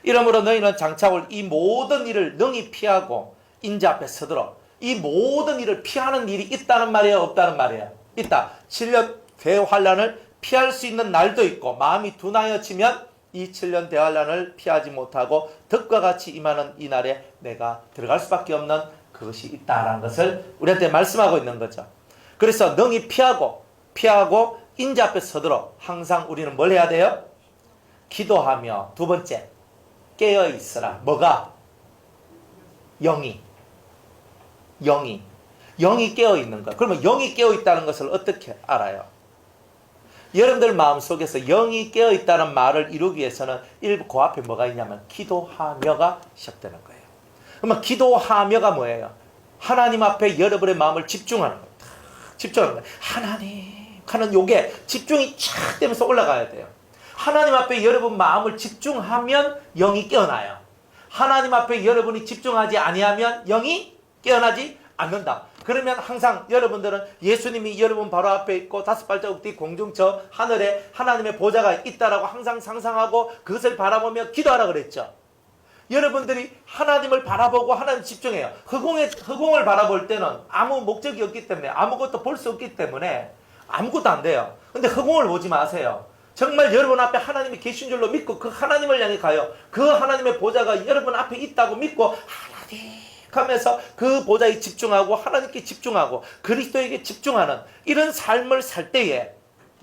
Speaker 1: 이러므로 너희는 장차 올 이 모든 일을 능히 피하고 인자 앞에 서도록. 이 모든 일을 피하는 일이 있다는 말이에요? 없다는 말이에요? 있다. 7년 대환란을 피할 수 있는 날도 있고 마음이 둔하여지면 이 7년 대환란을 피하지 못하고 덕과 같이 임하는 이 날에 내가 들어갈 수밖에 없는 그것이 있다라는 것을 우리한테 말씀하고 있는 거죠. 그래서 능히 피하고 인자 앞에 서도록 항상 우리는 뭘 해야 돼요? 기도하며, 두 번째 깨어 있으라. 뭐가? 영이 깨어 있는 거야. 그러면 영이 깨어 있다는 것을 어떻게 알아요? 여러분들 마음속에서 영이 깨어 있다는 말을 이루기 위해서는 그 앞에 뭐가 있냐면 기도하며가 시작되는 거예요. 그러면 기도하며가 뭐예요? 하나님 앞에 여러분의 마음을 집중하는 거예요. 집중하는 거예요. 하나님 하는 요게 집중이 쫙 되면서 올라가야 돼요. 하나님 앞에 여러분 마음을 집중하면 영이 깨어나요. 하나님 앞에 여러분이 집중하지 아니하면 영이 깨어나지 않는다. 그러면 항상 여러분들은 예수님이 여러분 바로 앞에 있고 5발자국 뒤 공중 저 하늘에 하나님의 보좌가 있다라고 항상 상상하고 그것을 바라보며 기도하라 그랬죠. 여러분들이 하나님을 바라보고 하나님 집중해요. 흑공을 바라볼 때는 아무 목적이 없기 때문에 아무것도 볼 수 없기 때문에 아무것도 안 돼요. 근데 흑공을 보지 마세요. 정말 여러분 앞에 하나님이 계신 줄로 믿고 그 하나님을 향해 가요. 그 하나님의 보좌가 여러분 앞에 있다고 믿고 하나님 하면서 그 보좌에 집중하고 하나님께 집중하고 그리스도에게 집중하는 이런 삶을 살 때에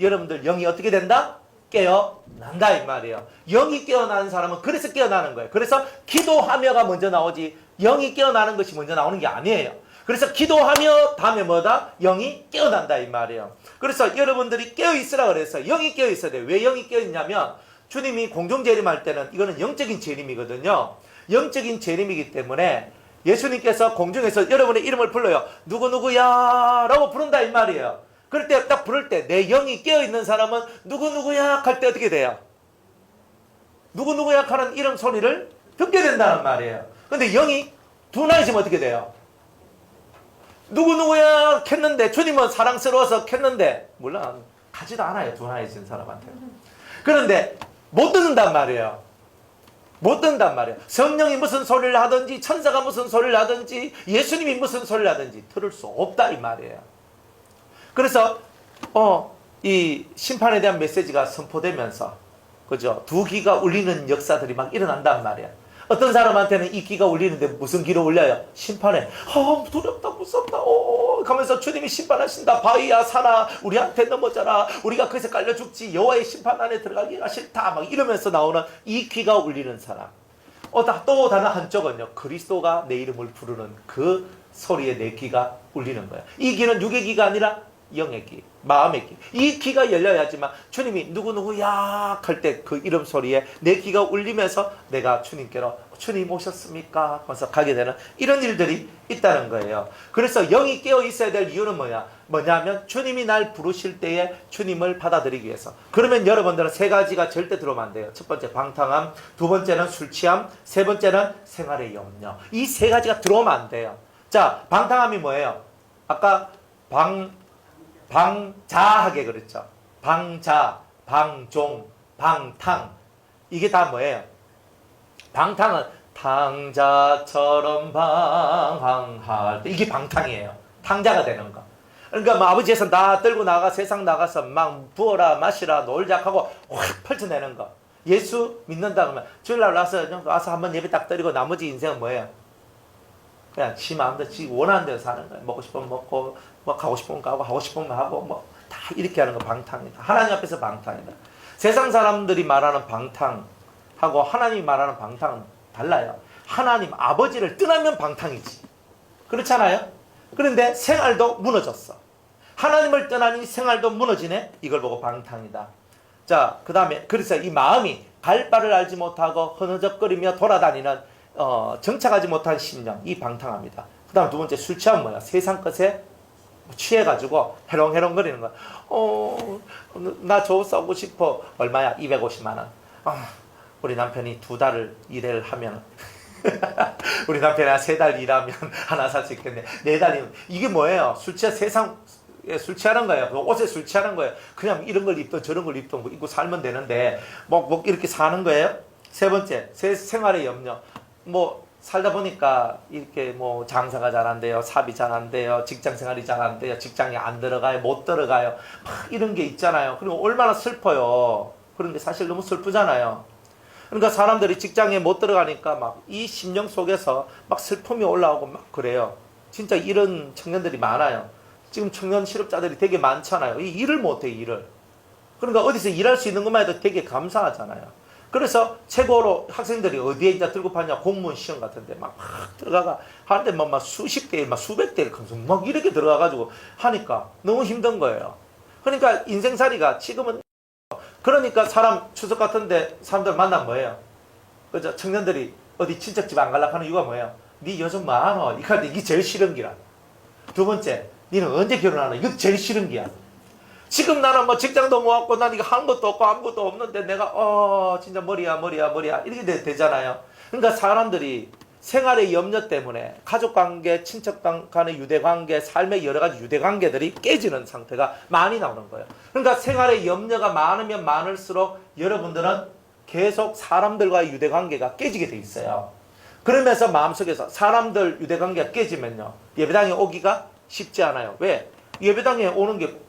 Speaker 1: 여러분들 영이 어떻게 된다? 깨어난다 이 말이에요. 영이 깨어나는 사람은 그래서 깨어나는 거예요. 그래서 기도하며가 먼저 나오지 영이 깨어나는 것이 먼저 나오는 게 아니에요. 그래서 기도하며 다음에 뭐다? 영이 깨어난다 이 말이에요. 그래서 여러분들이 깨어있으라 그래서 영이 깨어있어야 돼요. 왜 영이 깨어있냐면 주님이 공중재림할 때는 이거는 영적인 재림이거든요. 영적인 재림이기 때문에 예수님께서 공중에서 여러분의 이름을 불러요. 누구누구야 라고 부른다 이 말이에요. 그럴 때 딱 부를 때 내 영이 깨어있는 사람은 누구누구야 할 때 어떻게 돼요? 누구누구야 하는 이름 소리를 듣게 된다는 말이에요. 근데 영이 둔하시면 어떻게 돼요? 누구누구야 캤는데 주님은 사랑스러워서 캤는데 물론 가지도 않아요. 둔하신 사람한테. 그런데 못 듣는단 말이에요. 못 듣는단 말이에요. 성령이 무슨 소리를 하든지 천사가 무슨 소리를 하든지 예수님이 무슨 소리를 하든지 들을 수 없다 이 말이에요. 그래서 이 심판에 대한 메시지가 선포되면서 그죠? 두 귀가 울리는 역사들이 막 일어난단 말이에요. 어떤 사람한테는 이 귀가 울리는데 무슨 귀로 울려요? 심판에 두렵다 무섭다 하면서 주님이 심판하신다. 바위야 산아 우리한테 넘어져라. 우리가 거기서 깔려 죽지. 여호와의 심판 안에 들어가기가 싫다. 막 이러면서 나오는 이 귀가 울리는 사람. 또 다른 한쪽은요. 그리스도가 내 이름을 부르는 그 소리에 내 귀가 울리는 거예요. 이 귀는 육의 귀가 아니라 영의 귀, 마음의 귀. 이 귀가 열려야지만 주님이 누구누구야 할 때 그 이름 소리에 내 귀가 울리면서 내가 주님께로 주님 오셨습니까? 하면서 가게 되는 이런 일들이 있다는 거예요. 그래서 영이 깨어 있어야 될 이유는 뭐냐면 주님이 날 부르실 때에 주님을 받아들이기 위해서. 그러면 여러분들은 세 가지가 절대 들어오면 안 돼요. 첫 번째 방탕함, 두 번째는 술 취함, 세 번째는 생활의 염려. 이 세 가지가 들어오면 안 돼요. 자, 방탕함이 뭐예요? 아까 방자하게 그랬죠. 방자, 방종, 방탕. 이게 다 뭐예요? 방탕은 탕자처럼 방황할 때 이게 방탕이에요. 탕자가 되는 거. 그러니까 뭐 아버지 예산 다 들고 나가 세상 나가서 막 부어라 마시라 놀자 하고 확 펼쳐내는 거. 예수 믿는다 그러면 주일날 와서 한번 예배 딱 드리고 나머지 인생은 뭐예요? 그냥 지 마음대로 지 원하는 대로 사는 거예요. 먹고 싶으면 먹고 뭐 가고 싶으면 가고 하고 싶으면 하고 뭐 다 이렇게 하는 거 방탕이다. 하나님 앞에서 방탕이다. 세상 사람들이 말하는 방탕하고 하나님이 말하는 방탕은 달라요. 하나님 아버지를 떠나면 방탕이지. 그렇잖아요? 그런데 생활도 무너졌어. 하나님을 떠나니 생활도 무너지네. 이걸 보고 방탕이다. 자, 그 다음에 그래서 이 마음이 갈 바를 알지 못하고 흐느적거리며 돌아다니는 정착하지 못한 심령, 이 방탕합니다. 그 다음 두 번째 술 취하면 뭐야? 세상 것에 취해가지고 해롱해롱거리는 거야. 나 저 싸고 싶어. 얼마야? 250만 원. 우리 남편이 2달을 일을 하면 우리 남편이 한 3달 일하면 하나 살 수 있겠네. 4달이면 이게 뭐예요? 술 취해 술 취하는 거예요. 옷에 술 취하는 거예요. 그냥 이런 걸 입던 저런 걸 입던 거 입고 살면 되는데 뭐 이렇게 사는 거예요. 세 번째 생활의 염려. 뭐 살다 보니까 이렇게 뭐 장사가 잘 안 돼요. 사업이 잘 안 돼요. 직장 생활이 잘 안 돼요. 직장에 안 들어가요. 못 들어가요. 막 이런 게 있잖아요. 그리고 얼마나 슬퍼요. 그런 게 사실 너무 슬프잖아요. 그러니까 사람들이 직장에 못 들어가니까 막 이 심령 속에서 막 슬픔이 올라오고 막 그래요. 진짜 이런 청년들이 많아요. 지금 청년 실업자들이 되게 많잖아요. 이 일을 못해 일을. 그러니까 어디서 일할 수 있는 것만 해도 되게 감사하잖아요. 그래서 최고로 학생들이 어디에 이제 들고 파냐 공무원 시험 같은데 막 들어가가 하는데 막 수십 대, 막 수백 대 막 이렇게 들어가가지고 하니까 너무 힘든 거예요. 그러니까 인생살이가 지금은 그러니까 사람 추석 같은데 사람들 만난 뭐예요? 그죠? 청년들이 어디 친척집 안 가려고 하는 이유가 뭐예요? 니 요즘 많어. 이게 제일 싫은 기라. 두 번째, 니는 언제 결혼하나? 이거 제일 싫은 기야. 지금 나는 뭐 직장도 못 갖고 난 이거 한 것도 없고 아무것도 없는데 내가 진짜 머리야 이렇게 되잖아요. 그러니까 사람들이 생활의 염려 때문에 가족관계, 친척간의 유대관계, 삶의 여러 가지 유대관계들이 깨지는 상태가 많이 나오는 거예요. 그러니까 생활의 염려가 많으면 많을수록 여러분들은 계속 사람들과의 유대관계가 깨지게 돼 있어요. 그러면서 마음속에서 사람들 유대관계가 깨지면요, 예배당에 오기가 쉽지 않아요. 왜? 예배당에 오는 게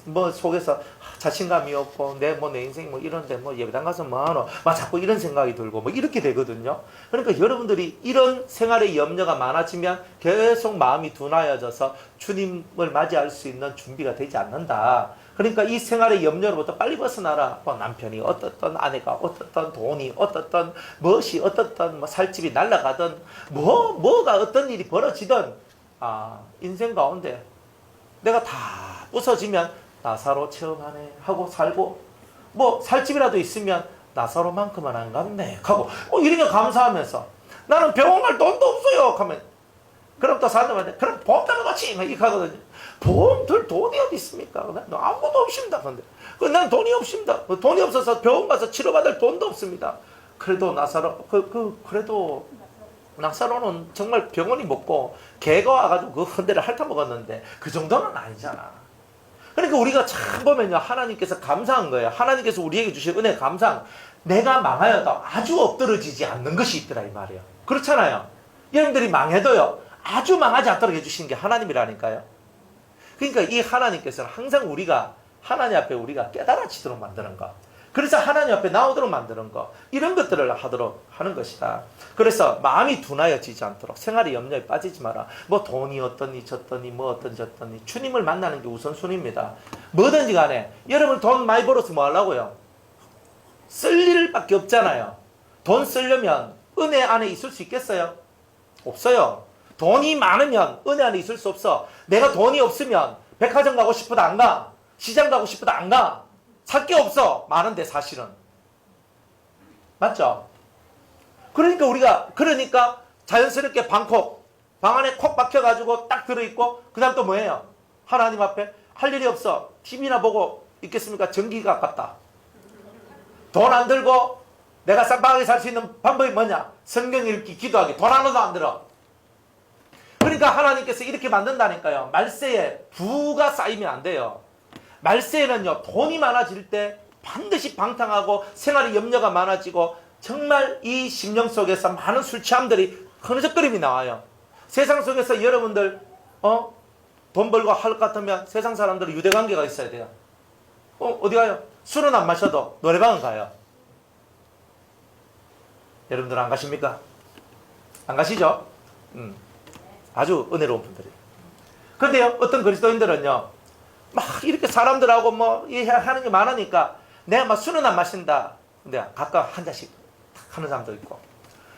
Speaker 1: 뭐 속에서 자신감이 없고 내 인생 이런데 예배당 가서 하노 자꾸 이런 생각이 들고 이렇게 되거든요. 그러니까 여러분들이 이런 생활의 염려가 많아지면 계속 마음이 둔하여져서 주님을 맞이할 수 있는 준비가 되지 않는다. 그러니까 이 생활의 염려로부터 빨리 벗어나라. 남편이 어떻든, 아내가 어떻든, 돈이 어떻든, 무엇이 어떻든, 살집이 날아가든, 뭐가 어떤 일이 벌어지든, 인생 가운데 내가 다 부서지면 나사로 체험하네 하고 살고, 살집이라도 있으면 나사로만큼은 안 갔네 하고, 이러면 감사하면서, 나는 병원 갈 돈도 없어요 하면, 그럼 또 사람들한테 그럼 보험 들어놓지 이렇게 하거든요. 보험 들 돈이 어디 있습니까? 아무것도 없습니다. 근데 난 돈이 없습니다. 돈이 없어서 병원 가서 치료받을 돈도 없습니다. 그래도 나사로 그래도 나사로는 정말 병원이 먹고 개가 와가지고 그 헌데를 핥아 먹었는데 그 정도는 아니잖아. 그러니까 우리가 참 보면요, 하나님께서 감사한 거예요. 하나님께서 우리에게 주신 은혜 감사한, 내가 망하여도 아주 엎드러지지 않는 것이 있더라 이 말이에요. 그렇잖아요. 여러분들이 망해도요 아주 망하지 않도록 해주시는 게 하나님이라니까요. 그러니까 이 하나님께서는 항상 우리가 하나님 앞에 우리가 깨달아지도록 만드는 것, 그래서 하나님 앞에 나오도록 만드는 것, 이런 것들을 하도록 하는 것이다. 그래서 마음이 둔하여지지 않도록, 생활의 염려에 빠지지 마라. 돈이 어떠니 저떠니 어떠니 저떠니 주님을 만나는 게 우선순위입니다. 뭐든지 간에 여러분 돈 많이 벌어서 뭐 하려고요? 쓸 일밖에 없잖아요. 돈 쓰려면 은혜 안에 있을 수 있겠어요? 없어요. 돈이 많으면 은혜 안에 있을 수 없어. 내가 돈이 없으면 백화점 가고 싶어도 안 가. 시장 가고 싶어도 안 가. 살 게 없어. 많은데 사실은. 맞죠? 그러니까 자연스럽게 방 안에 콕 박혀가지고 딱 들어있고, 그 다음 또 뭐예요? 하나님 앞에 할 일이 없어. TV나 보고 있겠습니까? 전기가 아깝다. 돈 안 들고 내가 쌈박하게 살 수 있는 방법이 뭐냐? 성경 읽기, 기도하기. 돈 하나도 안 들어. 그러니까 하나님께서 이렇게 만든다니까요. 말세에 부가 쌓이면 안 돼요. 말세에는요, 돈이 많아질 때 반드시 방탕하고 생활의 염려가 많아지고, 정말 이 심령 속에서 많은 술 취함들이 흐느적거림이 나와요. 세상 속에서 여러분들 돈 벌고 할 것 같으면 세상 사람들은 유대관계가 있어야 돼요. 어디 가요? 술은 안 마셔도 노래방은 가요. 여러분들 안 가십니까? 안 가시죠? 아주 은혜로운 분들이에요. 그런데요, 어떤 그리스도인들은요, 이렇게 사람들하고 하는 게 많으니까 내가 술은 안 마신다. 근데 각각 한 잔씩 하는 사람도 있고,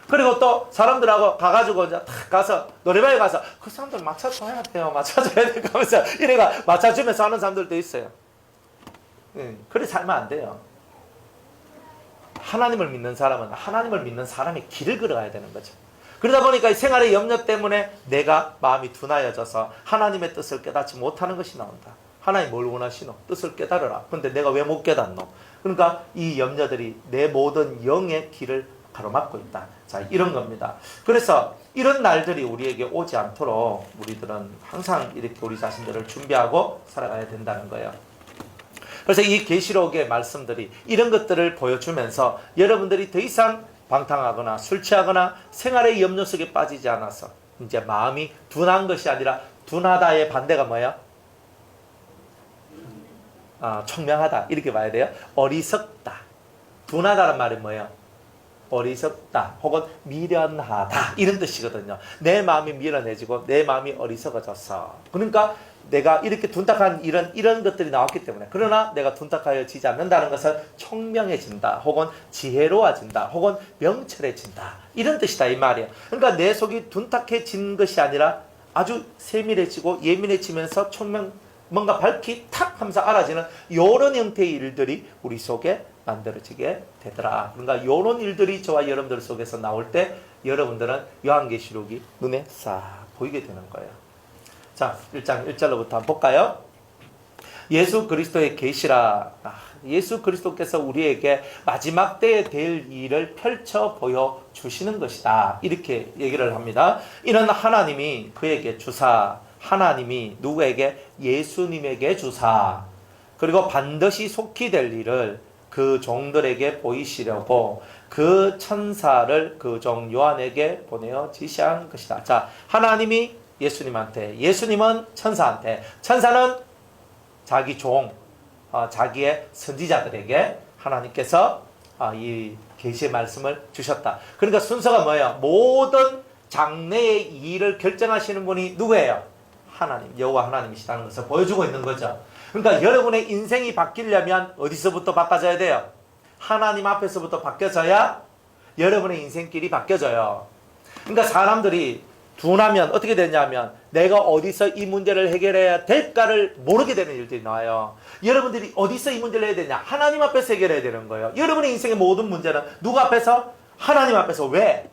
Speaker 1: 그리고 또 사람들하고 가가지고 이제 탁 가서 노래방에 가서 그 사람들 맞춰줘야 돼요. 맞춰줘야 돼요. 하면서 이래가 맞춰주면서 하는 사람들도 있어요. 그래 살면 안 돼요. 하나님을 믿는 사람은 하나님을 믿는 사람의 길을 걸어가야 되는 거죠. 그러다 보니까 생활의 염려 때문에 내가 마음이 둔하여져서 하나님의 뜻을 깨닫지 못하는 것이 나온다. 하나님 뭘 원하시노? 뜻을 깨달으라. 근데 내가 왜 못 깨닫노? 그러니까 이 염려들이 내 모든 영의 길을 가로막고 있다. 자, 이런 겁니다. 그래서 이런 날들이 우리에게 오지 않도록 우리들은 항상 이렇게 우리 자신들을 준비하고 살아가야 된다는 거예요. 그래서 이 계시록의 말씀들이 이런 것들을 보여주면서 여러분들이 더 이상 방탕하거나 술 취하거나 생활의 염려 속에 빠지지 않아서 이제 마음이 둔한 것이 아니라, 둔하다의 반대가 뭐예요? 청명하다, 이렇게 봐야 돼요. 어리석다. 둔하다는 말이 뭐예요? 어리석다 혹은 미련하다, 이런 뜻이거든요. 내 마음이 미련해지고 내 마음이 어리석어졌어. 그러니까 내가 이렇게 둔탁한 이런 것들이 나왔기 때문에, 그러나 내가 둔탁하여지지 않는다는 것은 총명해진다 혹은 지혜로워진다 혹은 명철해진다, 이런 뜻이다 이 말이에요. 그러니까 내 속이 둔탁해진 것이 아니라 아주 세밀해지고 예민해지면서 뭔가 밝히 탁 하면서 알아지는 이런 형태의 일들이 우리 속에 만들어지게 되더라. 그러니까 이런 일들이 저와 여러분들 속에서 나올 때 여러분들은 요한계시록이 눈에 싹 보이게 되는 거예요. 자, 1장 1절로부터 한번 볼까요? 예수 그리스도의 계시라. 예수 그리스도께서 우리에게 마지막 때에 될 일을 펼쳐 보여주시는 것이다. 이렇게 얘기를 합니다. 이는 하나님이 그에게 주사, 하나님이 누구에게? 예수님에게 주사, 그리고 반드시 속히 될 일을 그 종들에게 보이시려고 그 천사를 그 종 요한에게 보내어 지시한 것이다. 자, 하나님이 예수님한테, 예수님은 천사한테, 천사는 자기 종, 자기의 선지자들에게 하나님께서 이 계시의 말씀을 주셨다. 그러니까 순서가 뭐예요? 모든 장래의 일을 결정하시는 분이 누구예요? 하나님, 여호와 하나님이시다는 것을 보여주고 있는 거죠. 그러니까 여러분의 인생이 바뀌려면 어디서부터 바꿔져야 돼요? 하나님 앞에서부터 바뀌어져야 여러분의 인생길이 바뀌어져요. 그러니까 사람들이 둔하면 어떻게 되냐면 내가 어디서 이 문제를 해결해야 될까를 모르게 되는 일들이 나와요. 여러분들이 어디서 이 문제를 해야 되냐? 하나님 앞에서 해결해야 되는 거예요. 여러분의 인생의 모든 문제는 누구 앞에서? 하나님 앞에서. 왜?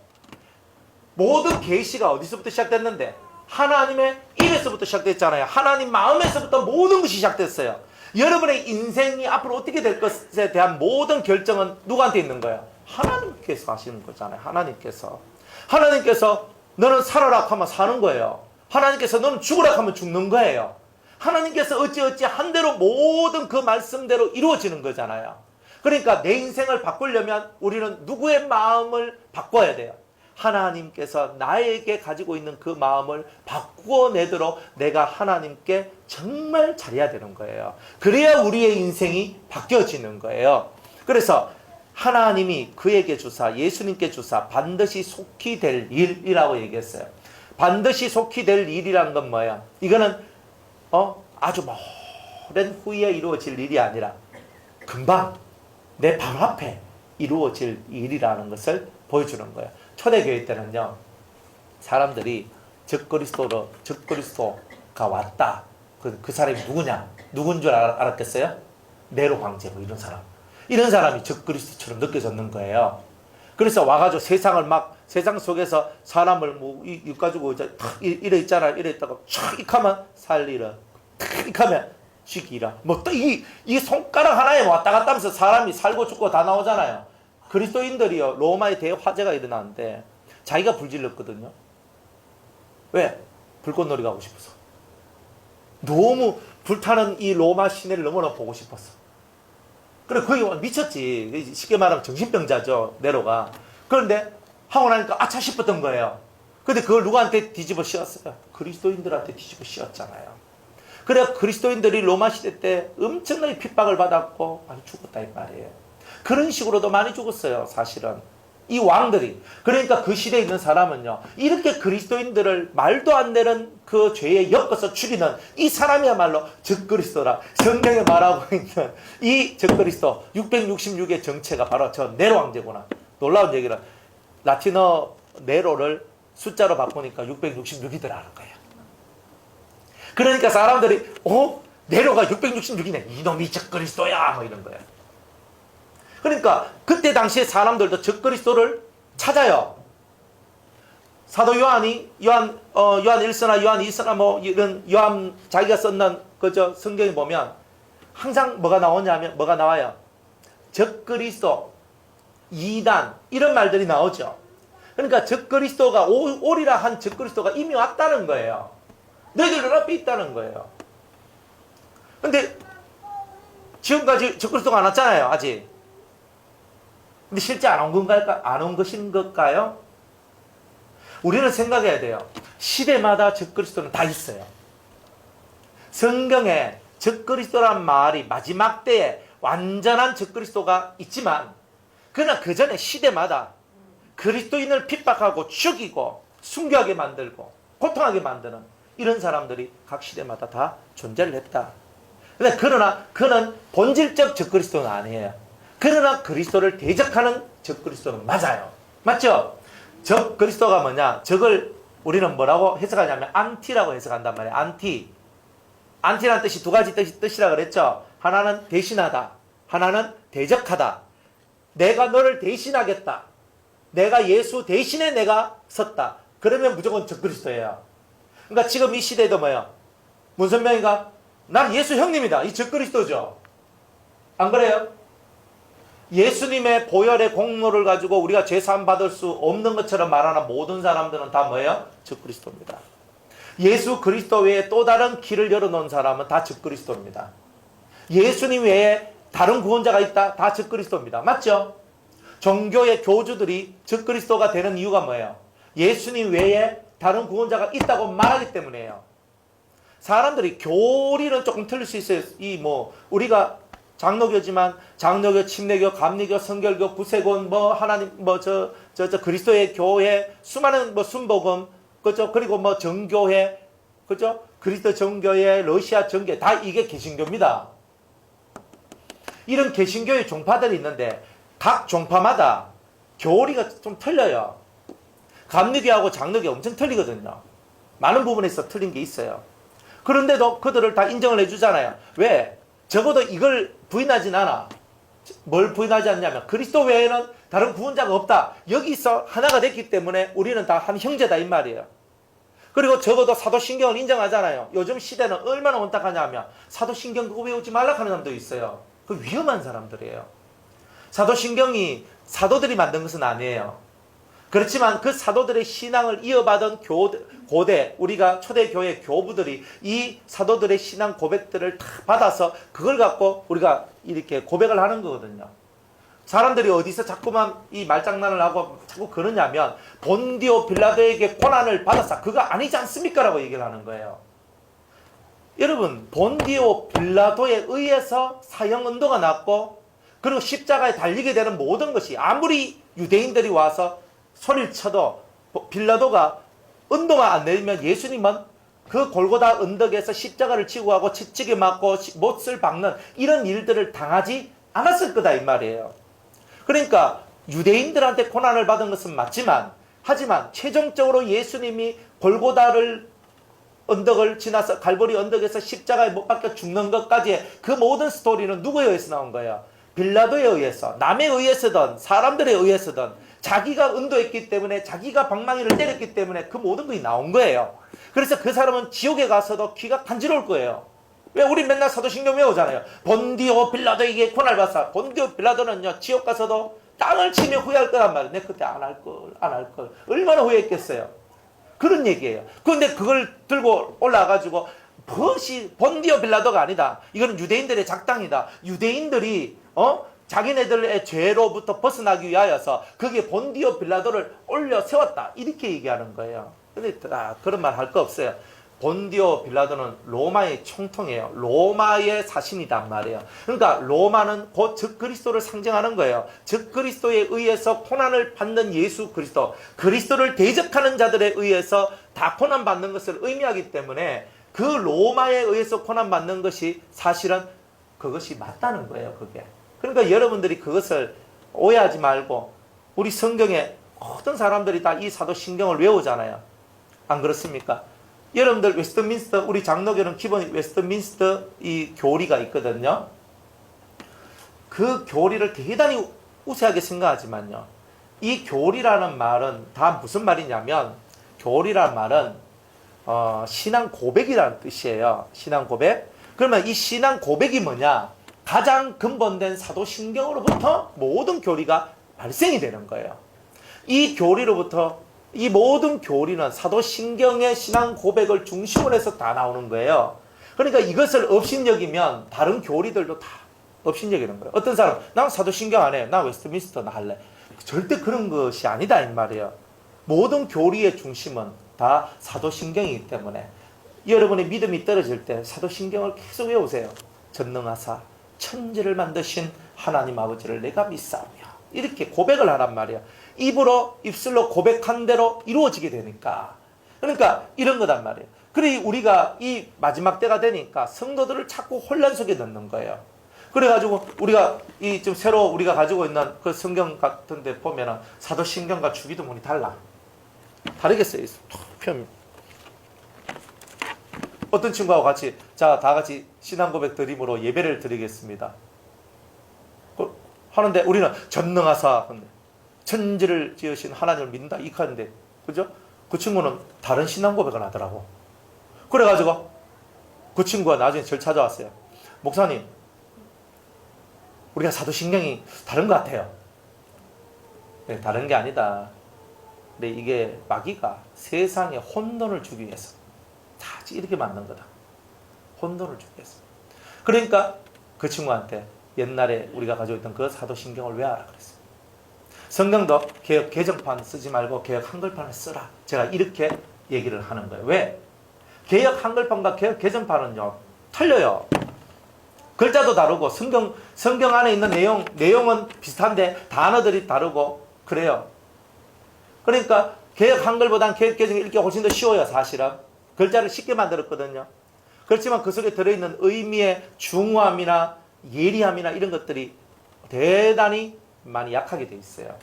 Speaker 1: 모든 계시가 어디서부터 시작됐는데? 하나님의 입에서부터 시작됐잖아요. 하나님 마음에서부터 모든 것이 시작됐어요. 여러분의 인생이 앞으로 어떻게 될 것에 대한 모든 결정은 누구한테 있는 거예요? 하나님께서 하시는 거잖아요. 하나님께서 너는 살아라 하면 사는 거예요. 하나님께서 너는 죽으라 하면 죽는 거예요. 하나님께서 어찌어찌 한 대로 모든 그 말씀대로 이루어지는 거잖아요. 그러니까 내 인생을 바꾸려면 우리는 누구의 마음을 바꿔야 돼요? 하나님께서 나에게 가지고 있는 그 마음을 바꾸어내도록 내가 하나님께 정말 잘해야 되는 거예요. 그래야 우리의 인생이 바뀌어지는 거예요. 그래서 하나님이 그에게 주사, 예수님께 주사 반드시 속히 될 일이라고 얘기했어요. 반드시 속히 될 일이란 건 뭐예요? 이거는 아주 오랜 후에 이루어질 일이 아니라 금방 내 바로 앞에 이루어질 일이라는 것을 보여주는 거예요. 초대교회 때는요, 사람들이 적그리스도가 왔다. 그 사람이 누구냐? 누군 줄 알았겠어요? 네로 황제 뭐 이런 사람이 적그리스도처럼 느껴졌는 거예요. 그래서 와가지고 세상 속에서 사람을 이 가지고 이래 있잖아. 이래 있다가 촥 익하면 살리라. 탁 익하면 죽이라. 뭐 또 이 손가락 하나에 왔다 갔다 하면서 사람이 살고 죽고 다 나오잖아요. 그리스도인들이요, 로마에 대화재가 일어나는데 자기가 불질렀거든요. 왜? 불꽃놀이 가고 싶어서. 너무 불타는 이 로마 시내를 너무나 보고 싶었어. 그래, 거기 미쳤지. 쉽게 말하면 정신병자죠, 네로가. 그런데 하고 나니까 아차 싶었던 거예요. 근데 그걸 누구한테 뒤집어 씌웠어요? 그리스도인들한테 뒤집어 씌웠잖아요. 그래, 그리스도인들이 로마 시대 때 엄청나게 핍박을 받았고 많이 죽었다 이 말이에요. 그런 식으로도 많이 죽었어요, 사실은. 이 왕들이. 그러니까 그 시대에 있는 사람은요, 이렇게 그리스도인들을 말도 안 되는 그 죄에 엮어서 죽이는 이 사람이야말로 적그리스도라. 성경에 말하고 있는 이 적그리스도 666의 정체가 바로 저 네로 황제구나. 놀라운 얘기를, 라틴어 네로를 숫자로 바꾸니까 666이더라는 거예요. 그러니까 사람들이 네로가 666이네, 이놈이 적그리스도야, 뭐 이런 거예요. 그러니까 그때 당시에 사람들도 적그리스도를 찾아요. 사도 요한이 요한 1서나 요한 2서나 뭐 이런 요한 자기가 썼는 그저 성경에 보면 항상 뭐가 나와요? 적그리스도, 이단 이런 말들이 나오죠. 그러니까 적그리스도가 오리라 한 적그리스도가 이미 왔다는 거예요. 너희들 눈앞에 있다는 거예요. 근데 지금까지 적그리스도가 안 왔잖아요, 아직. 근데 실제 안 온 것인 걸까요? 우리는 생각해야 돼요. 시대마다 적그리스도는 다 있어요. 성경에 적그리스도란 말이 마지막 때에 완전한 적그리스도가 있지만, 그러나 그 전에 시대마다 그리스도인을 핍박하고 죽이고 순교하게 만들고 고통하게 만드는 이런 사람들이 각 시대마다 다 존재를 했다. 그러나 그는 본질적 적그리스도는 아니에요. 그러나 그리스도를 대적하는 적그리스도는 맞아요. 맞죠? 적그리스도가 뭐냐? 적을 우리는 뭐라고 해석하냐면 안티라고 해석한단 말이에요. 안티라는 뜻이 두 가지 뜻이라 그랬죠. 하나는 대신하다, 하나는 대적하다. 내가 너를 대신하겠다. 내가 예수 대신에 내가 섰다. 그러면 무조건 적그리스도예요. 그러니까 지금 이 시대도 뭐예요? 문선명이가 난 예수 형님이다. 이 적그리스도죠. 안 그래요? 예수님의 보혈의 공로를 가지고 우리가 죄사함 받을 수 없는 것처럼 말하는 모든 사람들은 다 뭐예요? 적그리스도입니다. 예수 그리스도 외에 또 다른 길을 열어놓은 사람은 다 적그리스도입니다. 예수님 외에 다른 구원자가 있다? 다 적그리스도입니다. 맞죠? 종교의 교주들이 적그리스도가 되는 이유가 뭐예요? 예수님 외에 다른 구원자가 있다고 말하기 때문이에요. 사람들이 교리는 조금 틀릴 수 있어요. 우리가 장로교지만 장로교, 침례교, 감리교, 성결교, 구세군, 하나님, 그리스도의 교회, 수많은 순복음, 그죠? 그리고 정교회, 그죠? 그리스도 정교회, 러시아 정교회, 다 이게 개신교입니다. 이런 개신교의 종파들이 있는데, 각 종파마다 교리가 좀 틀려요. 감리교하고 장로교 엄청 틀리거든요. 많은 부분에서 틀린 게 있어요. 그런데도 그들을 다 인정을 해주잖아요. 왜? 적어도 이걸 부인하진 않아. 뭘 부인하지 않냐면 그리스도 외에는 다른 구원자가 없다. 여기서 하나가 됐기 때문에 우리는 다 한 형제다 이 말이에요. 그리고 적어도 사도신경을 인정하잖아요. 요즘 시대는 얼마나 혼탁하냐면 사도신경 그거 외우지 말라 하는 사람도 있어요. 그 위험한 사람들이에요. 사도신경이 사도들이 만든 것은 아니에요. 그렇지만 그 사도들의 신앙을 이어받은 고대, 우리가 초대교회 교부들이 이 사도들의 신앙 고백들을 다 받아서 그걸 갖고 우리가 이렇게 고백을 하는 거거든요. 사람들이 어디서 자꾸만 이 말장난을 하고 자꾸 그러냐면 본디오 빌라도에게 고난을 받았어. 그거 아니지 않습니까? 라고 얘기를 하는 거예요. 여러분, 본디오 빌라도에 의해서 사형언도가 났고 그리고 십자가에 달리게 되는 모든 것이 아무리 유대인들이 와서 소리를 쳐도 빌라도가 언도가 안 내리면 예수님은 그 골고다 언덕에서 십자가를 지고 가고 채찍에 맞고 못을 박는 이런 일들을 당하지 않았을 거다 이 말이에요. 그러니까 유대인들한테 고난을 받은 것은 맞지만 하지만 최종적으로 예수님이 골고다를 언덕을 지나서 갈보리 언덕에서 십자가에 못 박혀 죽는 것까지의 그 모든 스토리는 누구에 의해서 나온 거예요? 빌라도에 의해서, 남에 의해서든 사람들에 의해서든 자기가 언도했기 때문에 자기가 방망이를 때렸기 때문에 그 모든 것이 나온 거예요. 그래서 그 사람은 지옥에 가서도 귀가 간지러울 거예요. 왜? 우리 맨날 사도신경 외우잖아요. 본디오 빌라도에게 고난을 받았다. 본디오 빌라도는요 지옥 가서도 땅을 치며 후회할 거란 말이에요. 내 그때 안 할 걸 얼마나 후회했겠어요. 그런 얘기예요. 그런데 그걸 들고 올라가가지고 본디오 빌라도가 아니다. 이거는 유대인들의 작당이다. 유대인들이 자기네들의 죄로부터 벗어나기 위하여서 거기에 본디오 빌라도를 올려 세웠다. 이렇게 얘기하는 거예요. 근데 그런 말 할 거 없어요. 본디오 빌라도는 로마의 총통이에요. 로마의 사신이단 말이에요. 그러니까 로마는 곧 적그리스도를 상징하는 거예요. 적그리스도에 의해서 고난을 받는 예수 그리스도, 그리스도를 대적하는 자들에 의해서 다 고난받는 것을 의미하기 때문에 그 로마에 의해서 고난받는 것이 사실은 그것이 맞다는 거예요. 그게. 그러니까 여러분들이 그것을 오해하지 말고 우리 성경에 모든 사람들이 다 이 사도신경을 외우잖아요. 안 그렇습니까? 여러분들 웨스트민스터, 우리 장로교는 기본 웨스트민스터 이 교리가 있거든요. 그 교리를 대단히 우세하게 생각하지만요. 이 교리라는 말은 다 무슨 말이냐면 교리라는 말은 신앙 고백이라는 뜻이에요. 신앙 고백. 그러면 이 신앙 고백이 뭐냐? 가장 근본된 사도신경으로부터 모든 교리가 발생이 되는 거예요. 이 교리로부터 이 모든 교리는 사도신경의 신앙 고백을 중심으로 해서 다 나오는 거예요. 그러니까 이것을 업신여기면 다른 교리들도 다 업신여기는 거예요. 어떤 사람, 난 사도신경 안 해. 나 웨스트민스터 나 할래. 절대 그런 것이 아니다 이 말이에요. 모든 교리의 중심은 다 사도신경이기 때문에 여러분의 믿음이 떨어질 때 사도신경을 계속 외우세요. 전능하사 천지를 만드신 하나님 아버지를 내가 믿사오며 이렇게 고백을 하란 말이에요. 입술로 고백한 대로 이루어지게 되니까. 그러니까 이런 거단 말이에요. 그래 우리가 이 마지막 때가 되니까 성도들을 자꾸 혼란 속에 넣는 거예요. 그래가지고 우리가 이 좀 새로 우리가 가지고 있는 그 성경 같은 데 보면은 사도신경과 주기도문이 달라. 다르겠어요. 어떤 친구하고 같이 자 다 같이 신앙 고백 드림으로 예배를 드리겠습니다. 하는데 우리는 전능하사 천지를 지으신 하나님을 믿는다 이렇게 하는데 그죠? 그 친구는 다른 신앙 고백을 하더라고. 그래가지고 그 친구가 나중에 저를 찾아왔어요. 목사님 우리가 사도신경이 다른 것 같아요. 네, 다른 게 아니다. 근데 이게 마귀가 세상에 혼돈을 주기 위해서 다 이렇게 만든 거다. 혼돈을 주기 위해서. 그러니까 그 친구한테 옛날에 우리가 가지고 있던 그 사도신경을 외워라 그랬어요. 성경도 개역 개정판 쓰지 말고 개역 한글판을 쓰라. 제가 이렇게 얘기를 하는 거예요. 왜? 개역 한글판과 개역 개정판은요 틀려요. 글자도 다르고 성경 안에 있는 내용은 비슷한데 단어들이 다르고 그래요. 그러니까 개역 한글보다는 개역 개정이 읽기 훨씬 더 쉬워요. 사실은 글자를 쉽게 만들었거든요. 그렇지만 그 속에 들어있는 의미의 중후함이나 예리함이나 이런 것들이 대단히 많이 약하게 돼 있어요.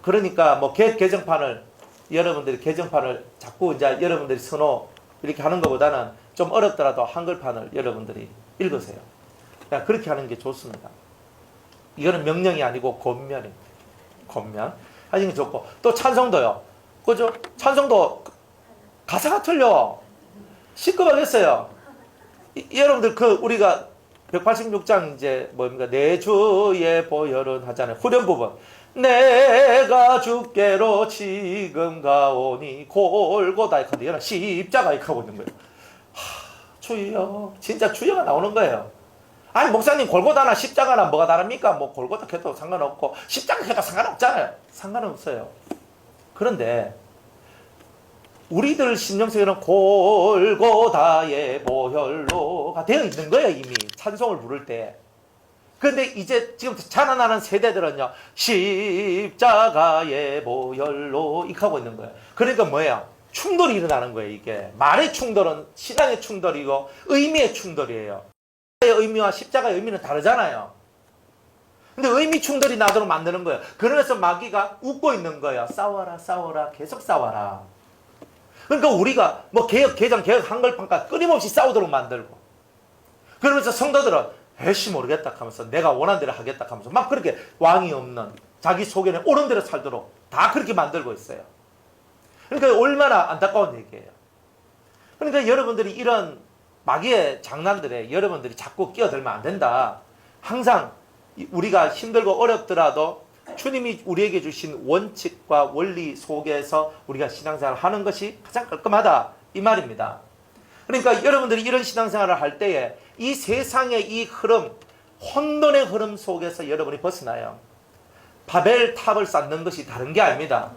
Speaker 1: 그러니까 뭐 개역 개정판을 여러분들이 개정판을 자꾸 이제 여러분들이 선호 이렇게 하는 것보다는 좀 어렵더라도 한글판을 여러분들이 읽으세요. 그냥 그렇게 하는 게 좋습니다. 이거는 명령이 아니고 권면입니다. 권면 하시는 게 좋고 또 찬송도요. 그죠? 찬송도 가사가 틀려. 시끄럽겠어요. 여러분들 그 우리가 186장 이제 뭡니까? 내 주의 보혈은 하잖아요. 후렴 부분. 내가 주께로 지금 가오니 골고다에 가는데 얘는 십자가에 가고 있는 거예요. 주여. 진짜 주여가 나오는 거예요. 아니 목사님 골고다나 십자가나 뭐가 다릅니까? 뭐 골고다 해도 상관없고 십자가 해도 상관없잖아요. 상관없어요. 그런데 우리들 심령 속에는 골고다의 보혈로가 되어 있는 거예요. 이미 찬송을 부를 때. 그런데 이제 지금 자라나는 세대들은요 십자가의 보혈로 이렇게 하고 있는 거예요. 그러니까 뭐예요? 충돌이 일어나는 거예요. 이게 말의 충돌은 신앙의 충돌이고 의미의 충돌이에요. 의미와 십자가의 의미는 다르잖아요. 근데 의미 충돌이 나도록 만드는 거예요. 그러면서 마귀가 웃고 있는 거예요. 싸워라 싸워라 계속 싸워라. 그러니까 우리가 뭐 개혁 개정 개혁 한글판과 끊임없이 싸우도록 만들고 그러면서 성도들은 에이씨 모르겠다 하면서 내가 원하는 대로 하겠다 하면서 막 그렇게 왕이 없는 자기 속에는 옳은 대로 살도록 다 그렇게 만들고 있어요. 그러니까 얼마나 안타까운 얘기예요. 그러니까 여러분들이 이런 마귀의 장난들에 여러분들이 자꾸 끼어들면 안 된다. 항상 우리가 힘들고 어렵더라도 주님이 우리에게 주신 원칙과 원리 속에서 우리가 신앙생활을 하는 것이 가장 깔끔하다. 이 말입니다. 그러니까 여러분들이 이런 신앙생활을 할 때에 이 세상의 이 흐름, 혼돈의 흐름 속에서 여러분이 벗어나요. 바벨탑을 쌓는 것이 다른 게 아닙니다.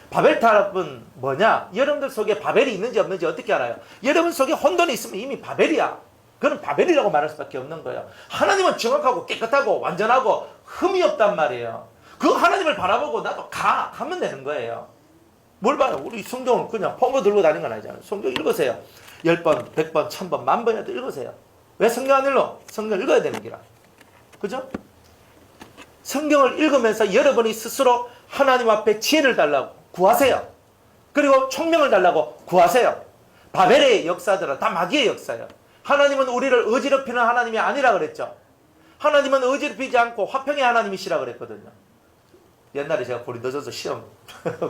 Speaker 1: 바벨탑은 뭐냐? 여러분들 속에 바벨이 있는지 없는지 어떻게 알아요? 여러분 속에 혼돈이 있으면 이미 바벨이야. 그건 바벨이라고 말할 수밖에 없는 거예요. 하나님은 정확하고 깨끗하고 완전하고 흠이 없단 말이에요. 그 하나님을 바라보고 나도 가면 되는 거예요. 뭘 봐요? 우리 성경을 그냥 펑거 들고 다니는 건 아니잖아요. 성경 읽으세요. 10번, 100번, 1000번, 10,000번이라도 읽으세요. 왜 성경 안 읽어? 성경 읽어야 되는 기라. 그죠? 성경을 읽으면서 여러분이 스스로 하나님 앞에 지혜를 달라고 구하세요. 그리고 총명을 달라고 구하세요. 바벨의 역사들은 다 마귀의 역사예요. 하나님은 우리를 어지럽히는 하나님이 아니라 그랬죠. 하나님은 어지럽히지 않고 화평의 하나님이시라 그랬거든요. 옛날에 제가 고린도전서 시험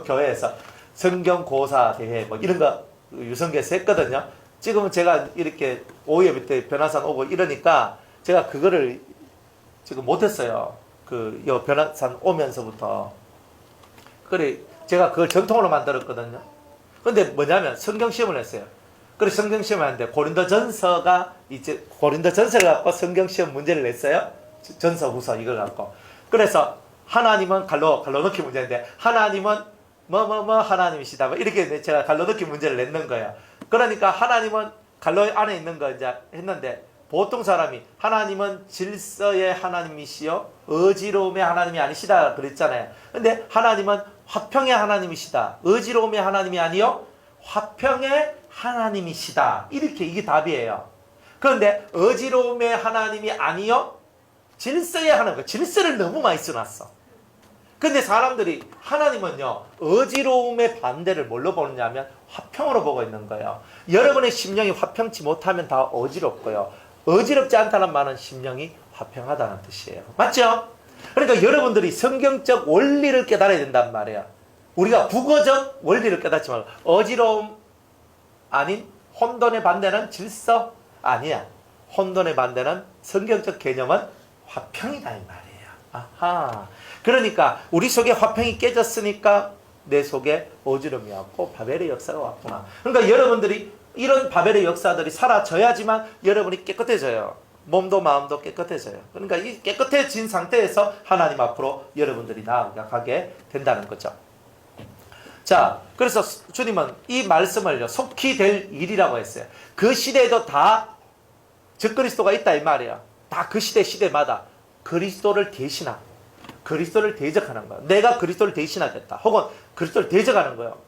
Speaker 1: 교회에서 성경고사 대회 뭐 이런 거 유성계에서 했거든요. 지금은 제가 이렇게 오후에 밑에 변화산 오고 이러니까 제가 그거를 지금 못했어요. 그 변화산 오면서부터. 그래 제가 그걸 전통으로 만들었거든요. 근데 뭐냐면 성경 시험을 했어요. 그래서 성경 시험을 하는데 고린도전서가 이제 고린도전서를 갖고 성경 시험 문제를 냈어요. 전서 후서 이걸 갖고. 그래서 하나님은 갈로 넣기 문제인데 하나님은 뭐 하나님이시다. 뭐 이렇게 제가 갈로 넣기 문제를 냈는 거예요. 그러니까 하나님은 갈로 안에 있는 거 이제 했는데 보통 사람이 하나님은 질서의 하나님이시요 어지러움의 하나님이 아니시다 그랬잖아요. 근데 하나님은 화평의 하나님이시다. 어지러움의 하나님이 아니요 화평의 하나님이시다. 이렇게 이게 답이에요. 그런데 어지러움의 하나님이 아니요 질서의 하나님. 질서를 너무 많이 써놨어. 근데 사람들이 하나님은요 어지러움의 반대를 뭘로 보느냐면 화평으로 보고 있는 거예요. 여러분의 심령이 화평치 못하면 다 어지럽고요. 어지럽지 않다는 말은 심령이 화평하다는 뜻이에요. 맞죠? 그러니까 여러분들이 성경적 원리를 깨달아야 된단 말이에요. 우리가 국어적 원리를 깨닫지 말고 어지러움 아닌 혼돈의 반대는 질서 아니야. 혼돈의 반대는 성경적 개념은 화평이다 이 말이에요. 아하. 그러니까 우리 속에 화평이 깨졌으니까 내 속에 어지럼이 왔고 바벨의 역사가 왔구나. 그러니까 여러분들이 이런 바벨의 역사들이 사라져야지만 여러분이 깨끗해져요. 몸도 마음도 깨끗해져요. 그러니까 이 깨끗해진 상태에서 하나님 앞으로 여러분들이 나아가게 된다는 거죠. 자, 그래서 주님은 이 말씀을요, 속히 될 일이라고 했어요. 그 시대에도 다 적그리스도가 있다 이 말이에요. 다 그 시대마다 그리스도를 대신하고 그리스도를 대적하는 거예요. 내가 그리스도를 대신하겠다. 혹은 그리스도를 대적하는 거예요.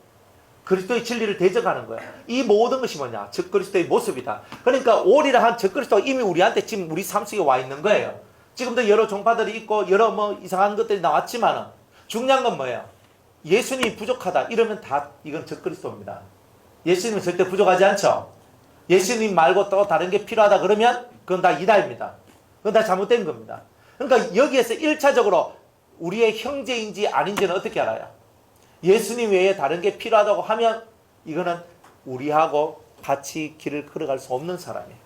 Speaker 1: 그리스도의 진리를 대적하는 거예요. 이 모든 것이 뭐냐? 적그리스도의 모습이다. 그러니까 오리라 한 적그리스도가 이미 우리한테 지금 우리 삶 속에 와 있는 거예요. 지금도 여러 종파들이 있고 여러 뭐 이상한 것들이 나왔지만 중요한 건 뭐예요? 예수님이 부족하다 이러면 다 이건 적그리스도입니다. 예수님은 절대 부족하지 않죠. 예수님 말고 또 다른 게 필요하다 그러면 그건 다 이다입니다. 그건 다 잘못된 겁니다. 그러니까 여기에서 1차적으로 우리의 형제인지 아닌지는 어떻게 알아요? 예수님 외에 다른 게 필요하다고 하면 이거는 우리하고 같이 길을 걸어갈 수 없는 사람이에요.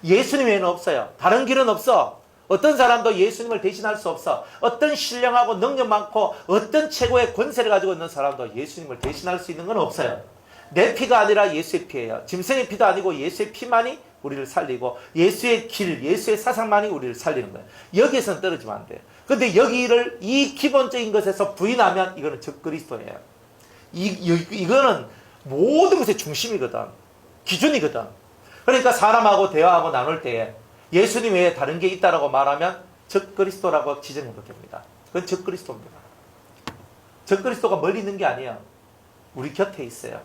Speaker 1: 예수님 외에는 없어요. 다른 길은 없어. 어떤 사람도 예수님을 대신할 수 없어. 어떤 신령하고 능력 많고 어떤 최고의 권세를 가지고 있는 사람도 예수님을 대신할 수 있는 건 없어요. 내 피가 아니라 예수의 피예요. 짐승의 피도 아니고 예수의 피만이 우리를 살리고 예수의 길, 예수의 사상만이 우리를 살리는 거예요. 여기에서는 떨어지면 안 돼요. 근데 여기를 이 기본적인 것에서 부인하면 이거는 적그리스도예요. 이거는 모든 것의 중심이거든. 기준이거든. 그러니까 사람하고 대화하고 나눌 때에 예수님 외에 다른 게 있다라고 말하면 적그리스도라고 지정해도 됩니다. 그건 적그리스도입니다. 적그리스도가 멀리 있는 게 아니에요. 우리 곁에 있어요.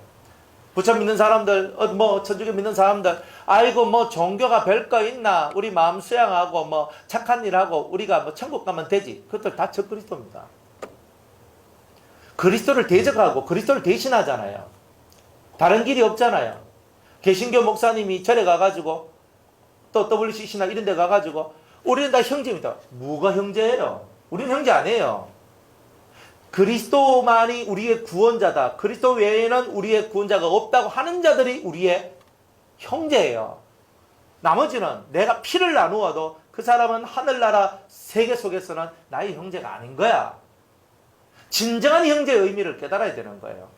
Speaker 1: 부처 믿는 사람들, 뭐 천주교 믿는 사람들, 아이고 뭐 종교가 별거 있나? 우리 마음 수양하고 뭐 착한 일하고 우리가 뭐 천국 가면 되지. 그것들 다 적그리스도입니다. 그리스도를 대적하고 그리스도를 대신하잖아요. 다른 길이 없잖아요. 개신교 목사님이 절에 가가지고 또 WCC나 이런 데 가가지고 우리는 다 형제입니다. 뭐가 형제예요? 우리는 형제 아니에요. 그리스도만이 우리의 구원자다. 그리스도 외에는 우리의 구원자가 없다고 하는 자들이 우리의 형제예요. 나머지는 내가 피를 나누어도 그 사람은 하늘나라 세계 속에서는 나의 형제가 아닌 거야. 진정한 형제의 의미를 깨달아야 되는 거예요.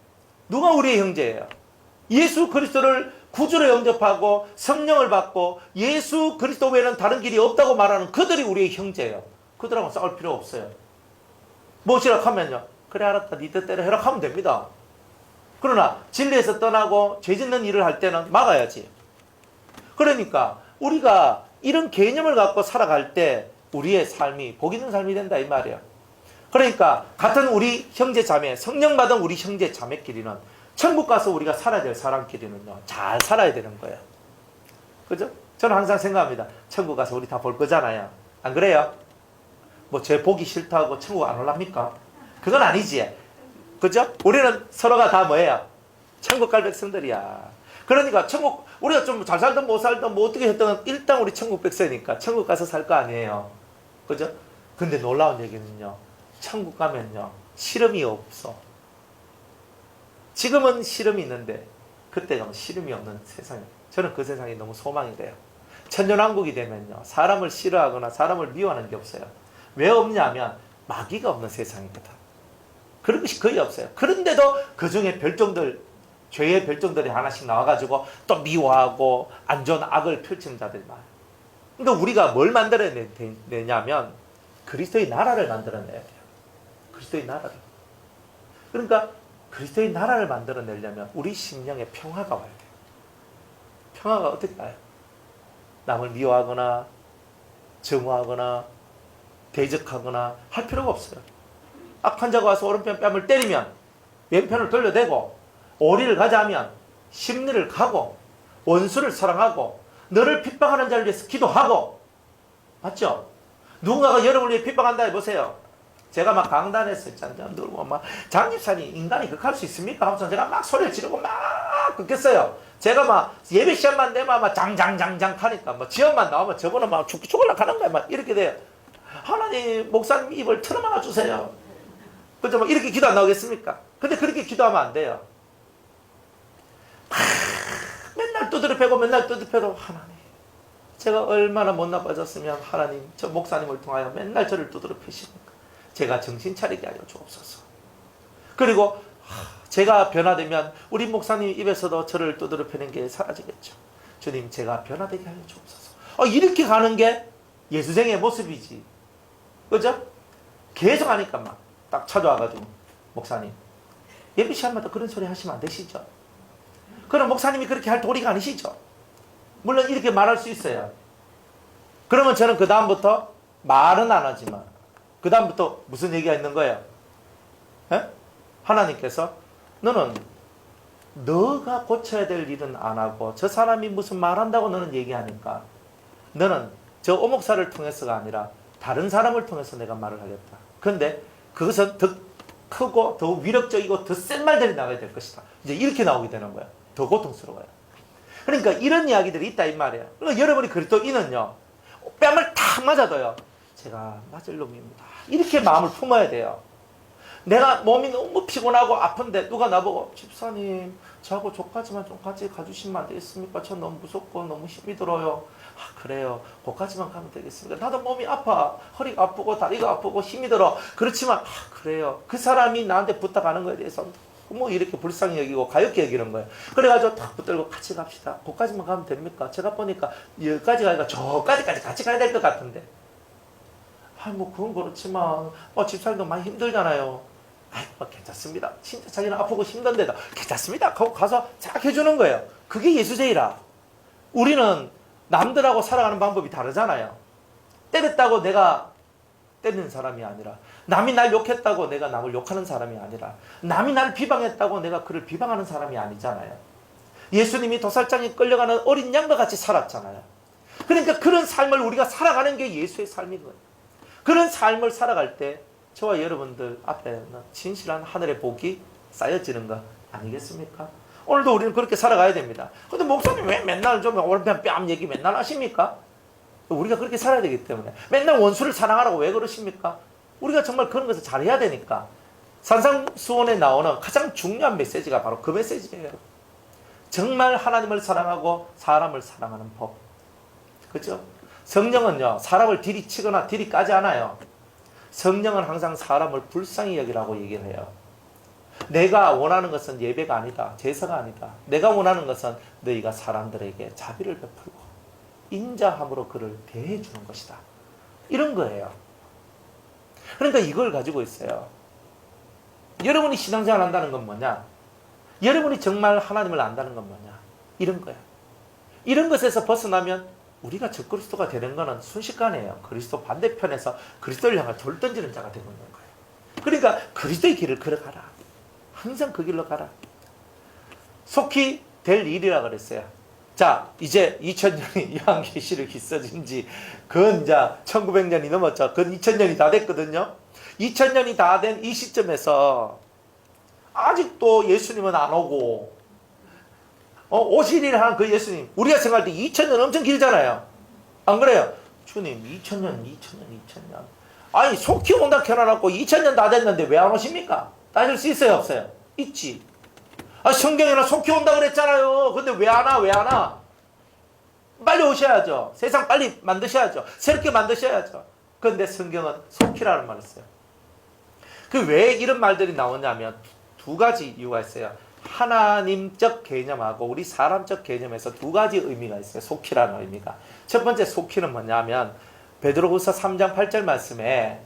Speaker 1: 누가 우리의 형제예요? 예수 그리스도를 구주로 영접하고 성령을 받고 예수 그리스도 외에는 다른 길이 없다고 말하는 그들이 우리의 형제예요. 그들하고 싸울 필요 없어요. 무엇이라 하면요. 그래 알았다. 네 뜻대로 해라 하면 됩니다. 그러나 진리에서 떠나고 죄 짓는 일을 할 때는 막아야지. 그러니까 우리가 이런 개념을 갖고 살아갈 때 우리의 삶이 복 있는 삶이 된다 이 말이에요. 그러니까 같은 우리 형제 자매, 성령 받은 우리 형제 자매끼리는 천국 가서 우리가 살아야 될 사람끼리는요. 잘 살아야 되는 거예요. 그죠? 저는 항상 생각합니다. 천국 가서 우리 다 볼 거잖아요. 안 그래요? 뭐 제 보기 싫다고 천국 안 올랍니까? 그건 아니지. 그죠? 우리는 서로가 다 뭐예요? 천국 갈 백성들이야. 그러니까 천국 우리가 좀 잘 살든 못 살든 뭐 어떻게 했든 일단 우리 천국 백성이니까 천국 가서 살 거 아니에요. 그죠? 근데 놀라운 얘기는요. 천국 가면요. 시름이 없어. 지금은 시름이 있는데 그때 가면 시름이 없는 세상이에요. 저는 그 세상이 너무 소망이 돼요. 천년왕국이 되면요. 사람을 싫어하거나 사람을 미워하는 게 없어요. 왜 없냐면 마귀가 없는 세상이거든. 그런 것이 거의 없어요. 그런데도 그 중에 별종들, 죄의 별종들이 하나씩 나와가지고 또 미워하고 안 좋은 악을 펼치는 자들이 많아요. 그러니까 우리가 뭘 만들어내냐면 그리스도의 나라를 만들어내야 돼요. 그리스도의 나라를. 그러니까 그리스도의 나라를 만들어내려면 우리 심령에 평화가 와야 돼요. 평화가 어떻게 와요? 남을 미워하거나 정오하거나 대적하거나 할 필요가 없어요. 악한 자가 와서 오른편 뺨을 때리면 왼편을 돌려대고 오리를 가자면 심리를 가고 원수를 사랑하고 너를 핍박하는 자를 위해서 기도하고 맞죠? 누군가가 여러분을 위해 핍박한다 해보세요. 제가 막 강단에서 누르고 막 장집사님 인간이 그렇게 할 수 있습니까? 하면서 제가 막 소리를 지르고 막 그랬어요. 제가 막 예배 시간만 되면 막 장장장장 하니까 뭐 지연만 나오면 저번에 막 죽을라 하는 거야. 막 이렇게 돼요. 하나님 목사님 입을 틀어막아 주세요. 그죠? 뭐 이렇게 기도 안 나오겠습니까? 근데 그렇게 기도하면 안 돼요. 맨날 두드려 패고 맨날 두드려 패도 하나님 제가 얼마나 못 나빠졌으면 하나님 저 목사님을 통하여 맨날 저를 두드려 패십니까? 제가 정신 차리게 하여 주옵소서. 그리고 제가 변화되면 우리 목사님 입에서도 저를 두드려 패는 게 사라지겠죠. 주님, 제가 변화되게 하여 주옵소서. 이렇게 가는 게 예수쟁이의 모습이지. 그죠? 계속 하니까 막 딱 찾아와가지고, 목사님, 예배 시간마다 그런 소리 하시면 안 되시죠? 그럼 목사님이 그렇게 할 도리가 아니시죠? 물론 이렇게 말할 수 있어요. 그러면 저는 그 다음부터 말은 안 하지만 그 다음부터 무슨 얘기가 있는 거예요? 에? 하나님께서 너는 너가 고쳐야 될 일은 안 하고 저 사람이 무슨 말한다고 너는 얘기하니까 너는 저 오목사를 통해서가 아니라 다른 사람을 통해서 내가 말을 하겠다. 그런데 그것은 더 크고 더 위력적이고 더 센 말들이 나가야 될 것이다. 이제 이렇게 나오게 되는 거야. 더 고통스러워요. 그러니까 이런 이야기들이 있다 이 말이에요. 그러니까 여러분이 그리스도인은요, 뺨을 탁 맞아도요, 제가 맞을 놈입니다, 이렇게 마음을 품어야 돼요. 내가 몸이 너무 피곤하고 아픈데 누가 나보고 집사님 저하고 저까지만 좀 같이 가주시면 안 되겠습니까? 저 너무 무섭고 너무 힘이 들어요. 그래요. 거기까지만 가면 되겠습니까? 나도 몸이 아파. 허리가 아프고 다리가 아프고 힘이 들어. 그렇지만 그래요. 그 사람이 나한테 부탁하는 거에 대해서 뭐 이렇게 불쌍히 여기고 가엾게 여기는 거예요. 그래가지고 탁 붙들고 같이 갑시다. 거기까지만 가면 됩니까? 제가 보니까 여기까지 가니까 저까지까지 같이 가야 될 것 같은데. 뭐 그건 그렇지만 집사님도 많이 힘들잖아요. 괜찮습니다. 진짜 자기는 아프고 힘든데도 괜찮습니다. 하고 가서 쫙 해주는 거예요. 그게 예수제이라. 우리는 남들하고 살아가는 방법이 다르잖아요. 때렸다고 내가 때리는 사람이 아니라, 남이 날 욕했다고 내가 남을 욕하는 사람이 아니라, 남이 나를 비방했다고 내가 그를 비방하는 사람이 아니잖아요. 예수님이 도살장에 끌려가는 어린 양과 같이 살았잖아요. 그러니까 그런 삶을 우리가 살아가는 게 예수의 삶인 거예요. 그런 삶을 살아갈 때 저와 여러분들 앞에는 진실한 하늘의 복이 쌓여지는 거 아니겠습니까? 오늘도 우리는 그렇게 살아가야 됩니다. 근데 목사님 왜 맨날 좀 뺨 얘기 맨날 하십니까? 우리가 그렇게 살아야 되기 때문에. 맨날 원수를 사랑하라고 왜 그러십니까? 우리가 정말 그런 것을 잘해야 되니까. 산상수훈에 나오는 가장 중요한 메시지가 바로 그 메시지예요. 정말 하나님을 사랑하고 사람을 사랑하는 법. 그죠? 성령은요, 사람을 들이치거나 들이까지 않아요. 성령은 항상 사람을 불쌍히 여기라고 얘기를 해요. 내가 원하는 것은 예배가 아니다, 제사가 아니다. 내가 원하는 것은 너희가 사람들에게 자비를 베풀고 인자함으로 그를 대해주는 것이다. 이런 거예요. 그러니까 이걸 가지고 있어요. 여러분이 신앙생활 한다는 건 뭐냐? 여러분이 정말 하나님을 안다는 건 뭐냐? 이런 거예요. 이런 것에서 벗어나면 우리가 적그리스도가 되는 것은 순식간이에요. 그리스도 반대편에서 그리스도를 향해 돌 던지는 자가 되는 거예요. 그러니까 그리스도의 길을 걸어가라. 항상 그 길로 가라. 속히 될 일이라 그랬어요. 자, 이제 2000년이 요한계시록이 써진 지 그건 이제 1900년이 넘었죠. 그건 2000년이 다 됐거든요. 2000년이 다 된 이 시점에서 아직도 예수님은 안 오고 오시리를 하는 그 예수님, 우리가 생각할 때 2000년 엄청 길잖아요. 안 그래요? 주님 2000년. 아니 속히 온다 켜놔놓고 2000년 다 됐는데 왜 안 오십니까? 따질 수 있어요 없어요? 있지. 성경에는 속히 온다 그랬잖아요. 근데 왜 안 와? 빨리 오셔야죠. 세상 빨리 만드셔야죠. 새롭게 만드셔야죠. 그런데 성경은 속히라는 말을 써요. 그 왜 이런 말들이 나오냐면 두 가지 이유가 있어요. 하나님적 개념하고 우리 사람적 개념에서 두 가지 의미가 있어요. 속히라는 의미가. 첫 번째 속히는 뭐냐면 베드로후서 3장 8절 말씀에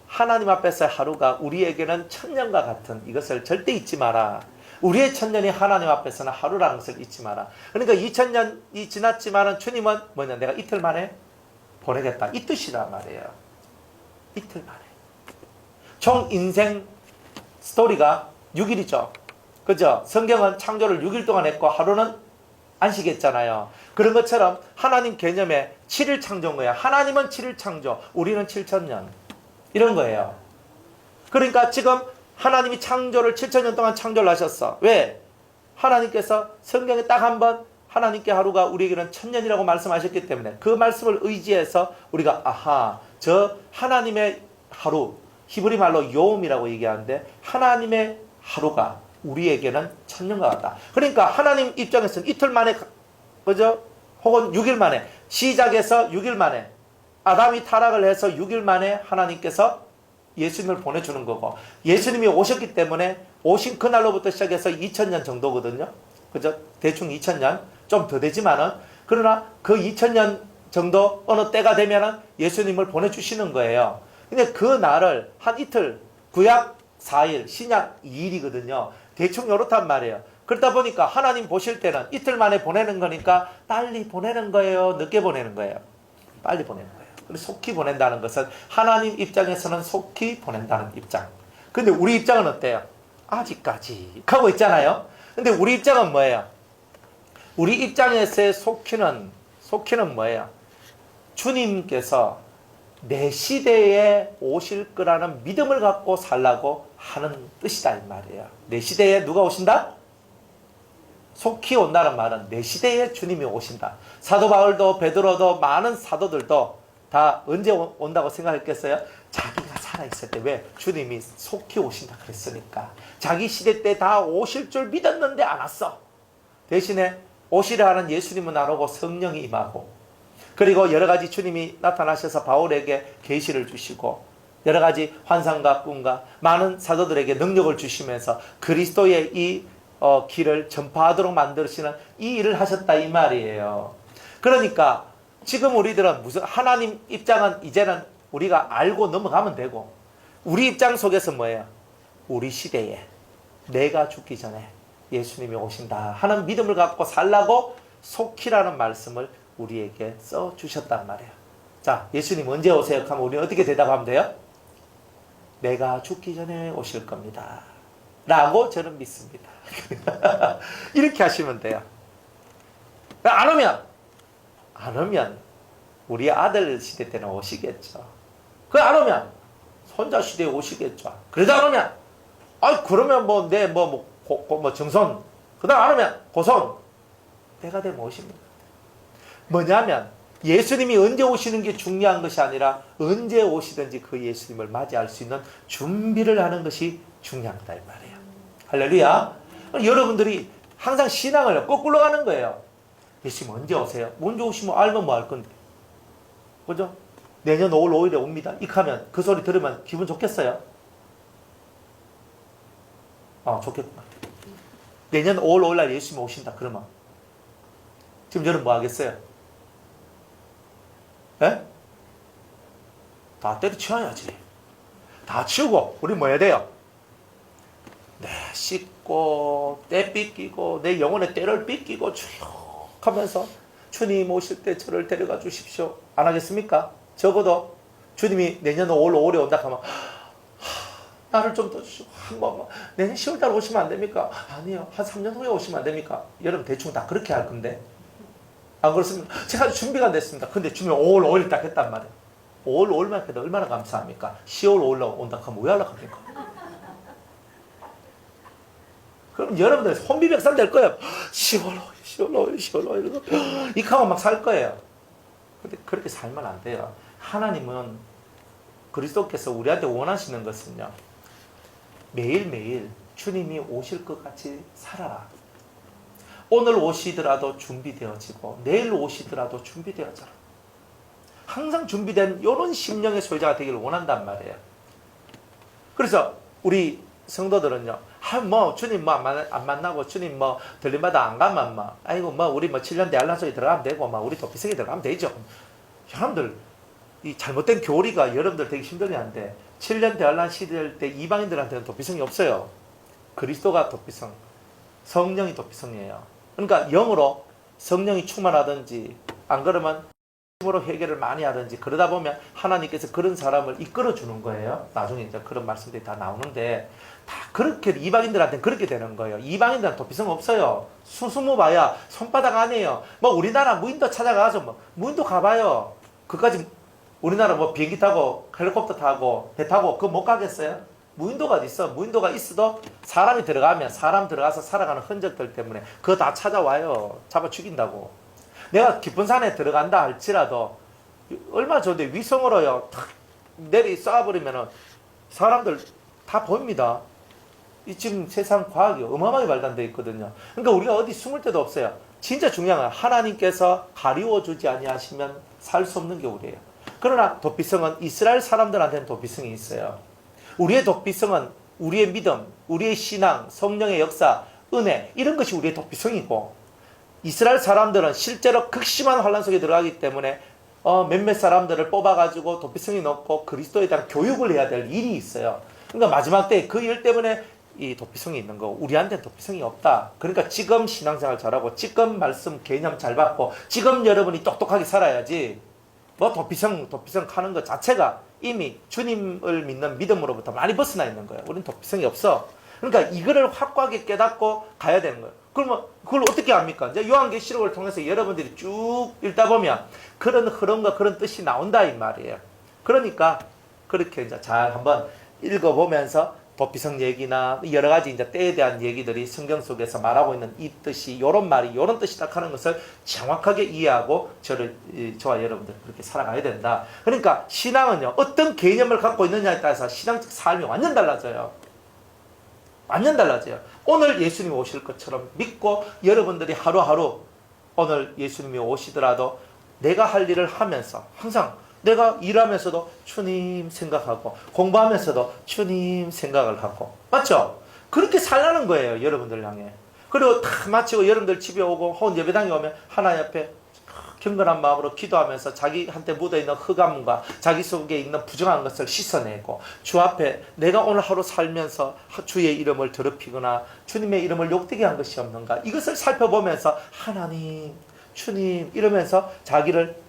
Speaker 1: 하나님 앞에서 하루가 우리에게는 천년과 같은, 이것을 절대 잊지 마라. 우리의 천년이 하나님 앞에서는 하루라는 것을 잊지 마라. 그러니까 2000년이 지났지만 주님은 뭐냐? 내가 이틀 만에 보내겠다. 이 뜻이란 말이에요. 이틀 만에. 총 인생 스토리가 6일이죠. 그죠? 성경은 창조를 6일 동안 했고 하루는 안식했잖아요. 그런 것처럼 하나님 개념에 7일 창조인 거예요. 하나님은 7일 창조, 우리는 7000년. 이런 거예요. 그러니까 지금 하나님이 창조를 7000년 동안 창조를 하셨어. 왜? 하나님께서 성경에 딱 한 번 하나님께 하루가 우리에게는 1000년이라고 말씀하셨기 때문에 그 말씀을 의지해서 우리가 저 하나님의 하루, 히브리 말로 요음이라고 얘기하는데 하나님의 하루가 우리에게는 1000년과 같다. 그러니까 하나님 입장에서는 이틀 만에 그죠? 혹은 6일 만에, 시작해서 6일 만에, 아담이 타락을 해서 6일 만에 하나님께서 예수님을 보내주는 거고, 예수님이 오셨기 때문에 오신 그날로부터 시작해서 2000년 정도거든요. 그죠? 대충 2000년, 좀 더 되지만은, 그러나 그 2000년 정도 어느 때가 되면은 예수님을 보내주시는 거예요. 근데 그 날을 한 이틀, 구약 4일, 신약 2일이거든요. 대충 요렇단 말이에요. 그러다 보니까 하나님 보실 때는 이틀 만에 보내는 거니까 빨리 보내는 거예요? 늦게 보내는 거예요? 빨리 보내는 거예요. 속히 보낸다는 것은 하나님 입장에서는 속히 보낸다는 입장. 근데 우리 입장은 어때요? 아직까지 하고 있잖아요. 근데 우리 입장은 뭐예요? 우리 입장에서의 속히는 뭐예요? 주님께서 내 시대에 오실 거라는 믿음을 갖고 살라고 하는 뜻이다 이 말이에요. 내 시대에 누가 오신다? 속히 온다는 말은 내 시대에 주님이 오신다. 사도 바울도 베드로도 많은 사도들도 다 언제 온다고 생각했겠어요? 자기가 살아있을 때. 왜? 주님이 속히 오신다 그랬으니까. 자기 시대 때 다 오실 줄 믿었는데 안 왔어. 대신에 오시려 하는 예수님은 안 오고 성령이 임하고, 그리고 여러 가지 주님이 나타나셔서 바울에게 계시를 주시고, 여러 가지 환상과 꿈과 많은 사도들에게 능력을 주시면서 그리스도의 이 길을 전파하도록 만드시는 이 일을 하셨다 이 말이에요. 그러니까 지금 우리들은 무슨 하나님 입장은 이제는 우리가 알고 넘어가면 되고, 우리 입장 속에서 뭐예요? 우리 시대에 내가 죽기 전에 예수님이 오신다 하는 믿음을 갖고 살라고 속히라는 말씀을 우리에게 써주셨단 말이에요. 자, 예수님 언제 오세요? 하면 우리는 어떻게 대답하면 돼요? 내가 죽기 전에 오실 겁니다 라고 저는 믿습니다. 이렇게 하시면 돼요. 안 오면 우리 아들 시대 때는 오시겠죠. 안 오면 손자 시대에 오시겠죠. 그래도 안 오면 그러면 정손, 그다음 안 오면 고손, 때가 되면 오십니다. 뭐냐면 예수님이 언제 오시는 게 중요한 것이 아니라 언제 오시든지 그 예수님을 맞이할 수 있는 준비를 하는 것이 중요하다 이 말이에요. 할렐루야. 여러분들이 항상 신앙을 거꾸로 가는 거예요. 예수님 언제 오세요? 언제 오시면 알면 뭐 할 건데. 그죠? 내년 5월 5일에 옵니다. 하면 그 소리 들으면 기분 좋겠어요? 좋겠구나. 내년 5월 5일 날 예수님 오신다. 그러면 지금 저는 뭐 하겠어요? 에? 다 때려치워야지. 다 치우고 우리 뭐 해야 돼요? 네, 씻고 때 삐끼고 내 영혼의 때를 삐끼고 쭉 하면서 주님 오실 때 저를 데려가 주십시오. 안 하겠습니까? 적어도 주님이 내년 5월 5일에 온다 하면 나를 좀 더 주시고 한 번만 내년 10월달 오시면 안 됩니까? 아니요, 한 3년 후에 오시면 안 됩니까? 여러분 대충 다 그렇게 할 건데 안 그렇습니까? 제가 준비가 됐습니다. 근데 주님이 5월 5일 딱 했단 말이에요. 5월 5일만 해도 얼마나 감사합니까? 10월 5일 온다 하면 왜 하려합니까? 그럼 여러분들 혼비백산 될 거예요. 10월 5일 이 하면 막 살 거예요. 근데 그렇게 살면 안 돼요. 하나님은 그리스도께서 우리한테 원하시는 것은요, 매일매일 주님이 오실 것 같이 살아라. 오늘 오시더라도 준비되어지고 내일 오시더라도 준비되어져라. 항상 준비된 이런 심령의 소유자가 되기를 원한단 말이에요. 그래서 우리 성도들은요, 주님 안 만나고 주님 들림마다 안 가면 우리 7년 대한란 속에 들어가면 되고 우리 도피성에 들어가면 되죠. 여러분들 이 잘못된 교리가 여러분들 되게 힘들게 하는데 7년 대한란 시대 때 이방인들한테는 도피성이 없어요. 그리스도가 도피성, 성령이 도피성이에요. 그러니까 영으로 성령이 충만하든지 안 그러면 힘으로 회개를 많이 하든지 그러다 보면 하나님께서 그런 사람을 이끌어 주는 거예요. 나중에 이제 그런 말씀들이 다 나오는데 다 그렇게 이방인들한테는 그렇게 되는 거예요. 이방인들은 도피성 없어요. 수수무 봐야 손바닥 안에요. 우리나라 무인도 찾아가서 무인도 가봐요. 그까지 우리나라 비행기 타고 헬리콥터 타고 배 타고 그거 못 가겠어요? 무인도가 어디 있어? 무인도가 있어도 사람이 들어가면 사람 들어가서 살아가는 흔적들 때문에 그거 다 찾아와요. 잡아 죽인다고. 내가 깊은 산에 들어간다 할지라도 얼마나 좋은데 위성으로요 탁 내리 쏴버리면은 사람들 다 보입니다. 이 지금 세상 과학이 어마어마하게 발달되어 있거든요. 그러니까 우리가 어디 숨을 데도 없어요. 진짜 중요한 건 하나님께서 가리워주지 아니하시면 살 수 없는 게 우리예요. 그러나 도피성은 이스라엘 사람들한테는 도피성이 있어요. 우리의 도피성은 우리의 믿음, 우리의 신앙, 성령의 역사, 은혜 이런 것이 우리의 도피성이고, 이스라엘 사람들은 실제로 극심한 환란 속에 들어가기 때문에 몇몇 사람들을 뽑아가지고 도피성이 높고 그리스도에 대한 교육을 해야 될 일이 있어요. 그러니까 마지막 때 그 일 때문에 이 도피성이 있는 거, 우리한테는 도피성이 없다. 그러니까 지금 신앙생활 잘하고 지금 말씀 개념 잘 받고 지금 여러분이 똑똑하게 살아야지, 뭐 도피성 하는 것 자체가 이미 주님을 믿는 믿음으로부터 많이 벗어나 있는 거예요. 우리는 도피성이 없어. 그러니까 이거를 확고하게 깨닫고 가야 되는 거예요. 그러면 그걸 어떻게 합니까? 이제 요한계시록을 통해서 여러분들이 쭉 읽다 보면 그런 흐름과 그런 뜻이 나온다 이 말이에요. 그러니까 그렇게 이제 잘 한번 읽어보면서 도피성 얘기나 여러 가지 이제 때에 대한 얘기들이 성경 속에서 말하고 있는 이 뜻이, 요런 말이 요런 뜻이다 하는 것을 정확하게 이해하고 저와 여러분들 그렇게 살아가야 된다. 그러니까 신앙은요, 어떤 개념을 갖고 있느냐에 따라서 신앙적 삶이 완전 달라져요. 완전 달라져요. 오늘 예수님이 오실 것처럼 믿고 여러분들이 하루하루 오늘 예수님이 오시더라도 내가 할 일을 하면서 항상 내가 일하면서도 주님 생각하고 공부하면서도 주님 생각을 하고, 맞죠? 그렇게 살라는 거예요, 여러분들 향해. 그리고 다 마치고 여러분들 집에 오고 혹은 예배당에 오면 하나님 앞에 경건한 마음으로 기도하면서 자기한테 묻어있는 흑암과 자기 속에 있는 부정한 것을 씻어내고, 주 앞에 내가 오늘 하루 살면서 주의 이름을 더럽히거나 주님의 이름을 욕되게 한 것이 없는가, 이것을 살펴보면서 하나님, 주님 이러면서 자기를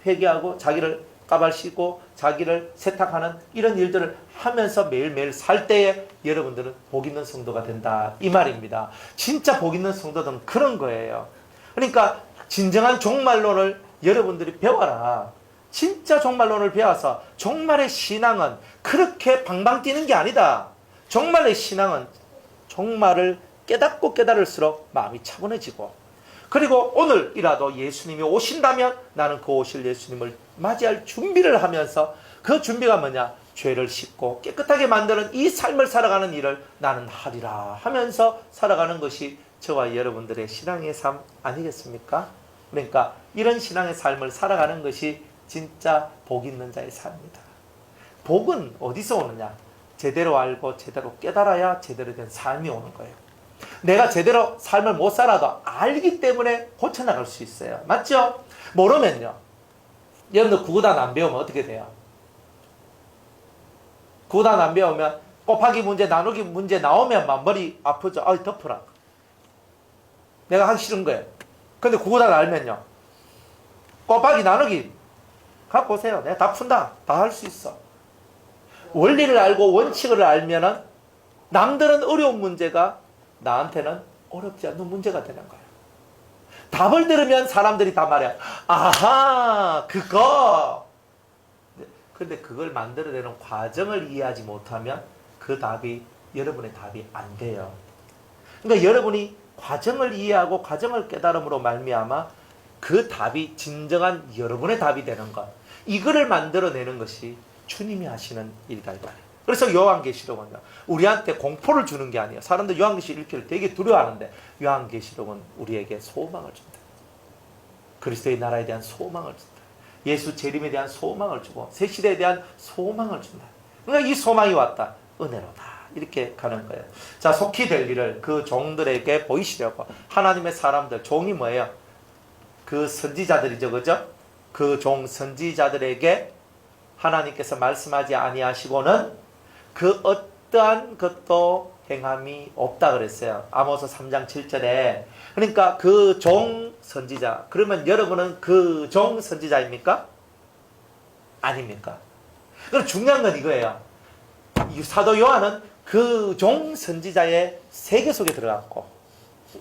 Speaker 1: 회개하고 자기를 까발시고 자기를 세탁하는 이런 일들을 하면서 매일매일 살 때에 여러분들은 복 있는 성도가 된다 이 말입니다. 진짜 복 있는 성도들은 그런 거예요. 그러니까 진정한 종말론을 여러분들이 배워라. 진짜 종말론을 배워서 종말의 신앙은 그렇게 방방 뛰는 게 아니다. 종말의 신앙은 종말을 깨닫고 깨달을수록 마음이 차분해지고, 그리고 오늘이라도 예수님이 오신다면 나는 그 오실 예수님을 맞이할 준비를 하면서, 그 준비가 뭐냐? 죄를 씻고 깨끗하게 만드는 이 삶을 살아가는 일을 나는 하리라 하면서 살아가는 것이 저와 여러분들의 신앙의 삶 아니겠습니까? 그러니까 이런 신앙의 삶을 살아가는 것이 진짜 복 있는 자의 삶입니다. 복은 어디서 오느냐? 제대로 알고 제대로 깨달아야 제대로 된 삶이 오는 거예요. 내가 제대로 삶을 못 살아도 알기 때문에 고쳐나갈 수 있어요. 맞죠? 모르면요, 여러분들 구구단 안 배우면 어떻게 돼요? 구구단 안 배우면 곱하기 문제, 나누기 문제 나오면 막 머리 아프죠? 덮으라. 내가 하기 싫은 거예요. 근데 구구단 알면요, 곱하기 나누기 갖고 오세요. 내가 다 푼다. 다 할 수 있어. 원리를 알고 원칙을 알면은 남들은 어려운 문제가 나한테는 어렵지 않는 문제가 되는 거예요. 답을 들으면 사람들이 다 말해요. 아하, 그거. 그런데 그걸 만들어내는 과정을 이해하지 못하면 그 답이 여러분의 답이 안 돼요. 그러니까 여러분이 과정을 이해하고 과정을 깨달음으로 말미암아 그 답이 진정한 여러분의 답이 되는 것, 이거를 만들어내는 것이 주님이 하시는 일이다 이 말이에요. 그래서 요한계시록은요, 우리한테 공포를 주는 게 아니에요. 사람들 요한계시록 읽기를 되게 두려워하는데 요한계시록은 우리에게 소망을 준다. 그리스도의 나라에 대한 소망을 준다. 예수 재림에 대한 소망을 주고 새 시대에 대한 소망을 준다. 그러니까 이 소망이 왔다. 은혜로다. 이렇게 가는 거예요. 자, 속히 될 일을 그 종들에게 보이시려고 하나님의 사람들, 종이 뭐예요? 그 선지자들이죠, 그죠? 그 종 선지자들에게 하나님께서 말씀하지 아니하시고는 그 어떠한 것도 행함이 없다 그랬어요. 아모스 3장 7절에. 그러니까 그 종 선지자, 그러면 여러분은 그 종 선지자입니까? 아닙니까? 그럼 중요한 건 이거예요. 사도 요한은 그 종 선지자의 세계 속에 들어갔고,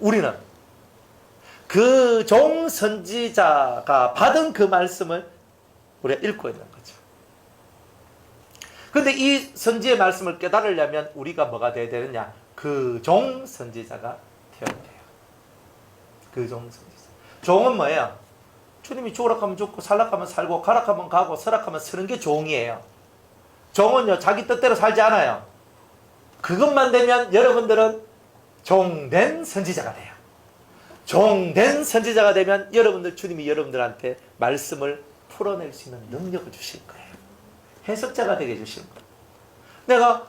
Speaker 1: 우리는 그 종 선지자가 받은 그 말씀을 우리가 읽고 있는 거죠. 근데 이 선지의 말씀을 깨달으려면 우리가 뭐가 돼야 되느냐? 그 종 선지자가 되어야 돼요. 그 종 선지자. 종은 뭐예요? 주님이 죽으라 하면 죽고 살라 하면 살고 가라 하면 가고 서라 하면 서는 게 종이에요. 종은요, 자기 뜻대로 살지 않아요. 그것만 되면 여러분들은 종된 선지자가 돼요. 종된 선지자가 되면 여러분들 주님이 여러분들한테 말씀을 풀어낼 수 있는 능력을 주실 거예요. 해석자가 되게 해주실 거예요. 내가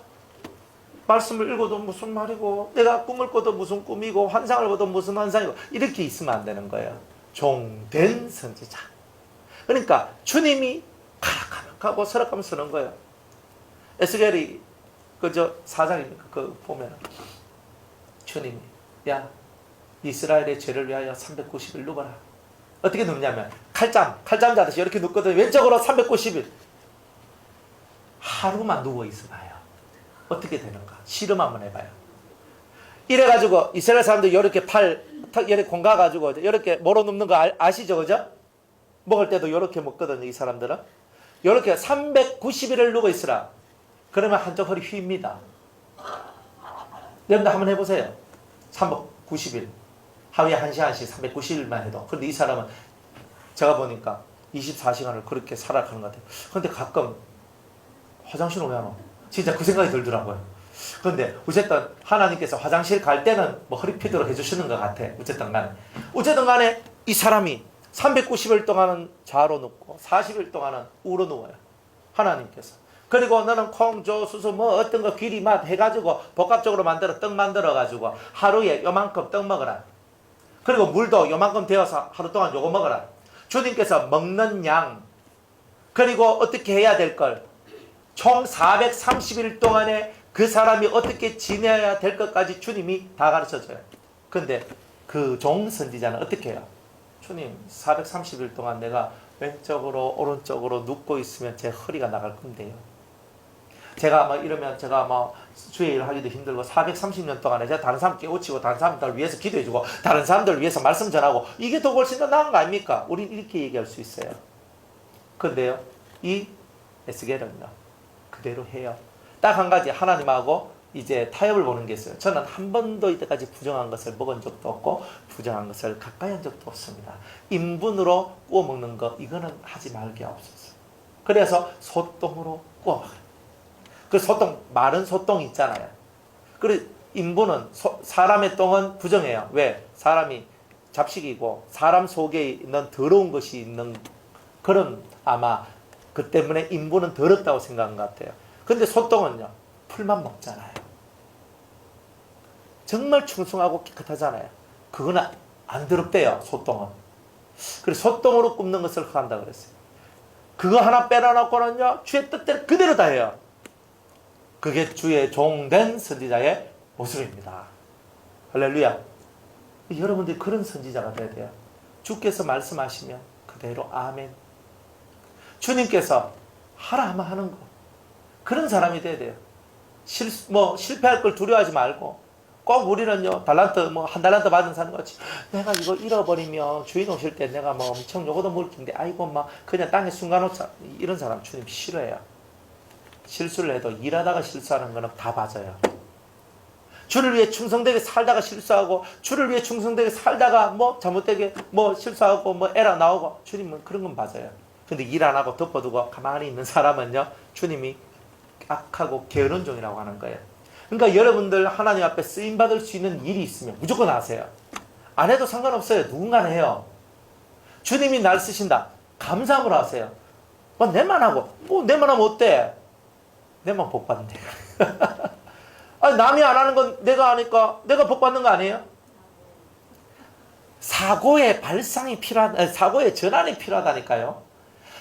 Speaker 1: 말씀을 읽어도 무슨 말이고 내가 꿈을 꿔도 무슨 꿈이고 환상을 봐도 무슨 환상이고 이렇게 있으면 안 되는 거예요. 종된 선지자. 그러니까 주님이 가락하면 가고 서락하면 서는 거예요. 에스겔이 그저 4장입니까? 그 보면 주님이 야 이스라엘의 죄를 위하여 390일 누워라. 어떻게 눕냐면 칼잠 자듯이 이렇게 눕거든. 왼쪽으로 390일 하루만 누워 있어봐요. 어떻게 되는가? 실험 한번 해봐요. 이래가지고 이스라엘 사람들 이렇게 팔 이렇게 공가가지고 이렇게 모로 눕는 거 아시죠? 그죠? 먹을 때도 이렇게 먹거든요. 이 사람들은 이렇게 390일을 누워 있으라. 그러면 한쪽 허리 휘입니다. 여러분들 한번 해보세요. 390일 하루에 1시간씩 390일만 해도. 그런데 이 사람은 제가 보니까 24시간을 그렇게 살아가는 것 같아요. 그런데 가끔 화장실은 왜 안 와? 진짜 그 생각이 들더라고요. 그런데 어쨌든 하나님께서 화장실 갈 때는 뭐 허리 피도록 해주시는 것 같아. 어쨌든 간에 이 사람이 390일 동안은 좌로 눕고 40일 동안은 우로 누워요. 하나님께서. 그리고 너는 콩, 조, 수수 뭐 어떤 거 귀리 맛 해가지고 복합적으로 만들어 떡 만들어가지고 하루에 요만큼 떡 먹어라. 그리고 물도 요만큼 데워서 하루 동안 요거 먹어라. 주님께서 먹는 양 그리고 어떻게 해야 될 걸 총 430일 동안에 그 사람이 어떻게 지내야 될 것까지 주님이 다 가르쳐줘요. 근데 그 종 선지자는 어떻게 해요? 주님 430일 동안 내가 왼쪽으로 오른쪽으로 눕고 있으면 제 허리가 나갈 건데요. 제가 막 이러면 제가 막 주의 일을 하기도 힘들고 430년 동안에 제가 다른 사람 깨우치고 다른 사람들 위해서 기도해주고 다른 사람들 위해서 말씀 전하고 이게 더 훨씬 더 나은 거 아닙니까? 우린 이렇게 얘기할 수 있어요. 근데요 이 에스겔은요 그대로 해요. 딱 한 가지 하나님하고 이제 타협을 보는 게 있어요. 저는 한 번도 이때까지 부정한 것을 먹은 적도 없고 부정한 것을 가까이 한 적도 없습니다. 인분으로 구워 먹는 거 이거는 하지 말게 없었어요. 그래서 소똥으로 구워 먹어요. 그 소똥 마른 소똥 있잖아요. 그리고 인분은 사람의 똥은 부정해요. 왜? 사람이 잡식이고 사람 속에 있는 더러운 것이 있는 그런 아마 그 때문에 인분은 더럽다고 생각한 것 같아요. 근데 소똥은요 풀만 먹잖아요. 정말 충성하고 깨끗하잖아요. 그거는 안 더럽대요. 소똥은. 그래서 소똥으로 굽는 것을 한다 그랬어요. 그거 하나 빼놔놓고는요 주의 뜻대로 그대로 다 해요. 그게 주의 종된 선지자의 모습입니다. 할렐루야. 여러분들이 그런 선지자가 돼야 돼요. 주께서 말씀하시면 그대로 아멘. 주님께서 하라 하면 하는 거. 그런 사람이 돼야 돼요. 실패할 걸 두려워하지 말고 꼭 우리는요 달란트 한 달란트 받은 사람 같이 내가 이거 잃어버리면 주인 오실 때 내가 엄청 요거도 먹을 텐데 아이고 막 그냥 땅에 숨겨놓자 이런 사람 주님 싫어해요. 실수를 해도 일하다가 실수하는 거는 다 맞아요. 주를 위해 충성되게 살다가 실수하고 주를 위해 충성되게 살다가 잘못되게 실수하고 에러 나오고 주님은 그런 건 맞아요. 근데 일 안 하고 덮어두고 가만히 있는 사람은요 주님이 악하고 게으른 종이라고 하는 거예요. 그러니까 여러분들 하나님 앞에 쓰임받을 수 있는 일이 있으면 무조건 하세요. 안 해도 상관없어요. 누군가는 해요. 주님이 날 쓰신다. 감사함으로 하세요. 내만 하고 내만 하면 어때? 내만 복 받는데. 아니, 남이 안 하는 건 내가 하니까 내가 복 받는 거 아니에요? 사고의 발상이 사고의 전환이 필요하다니까요.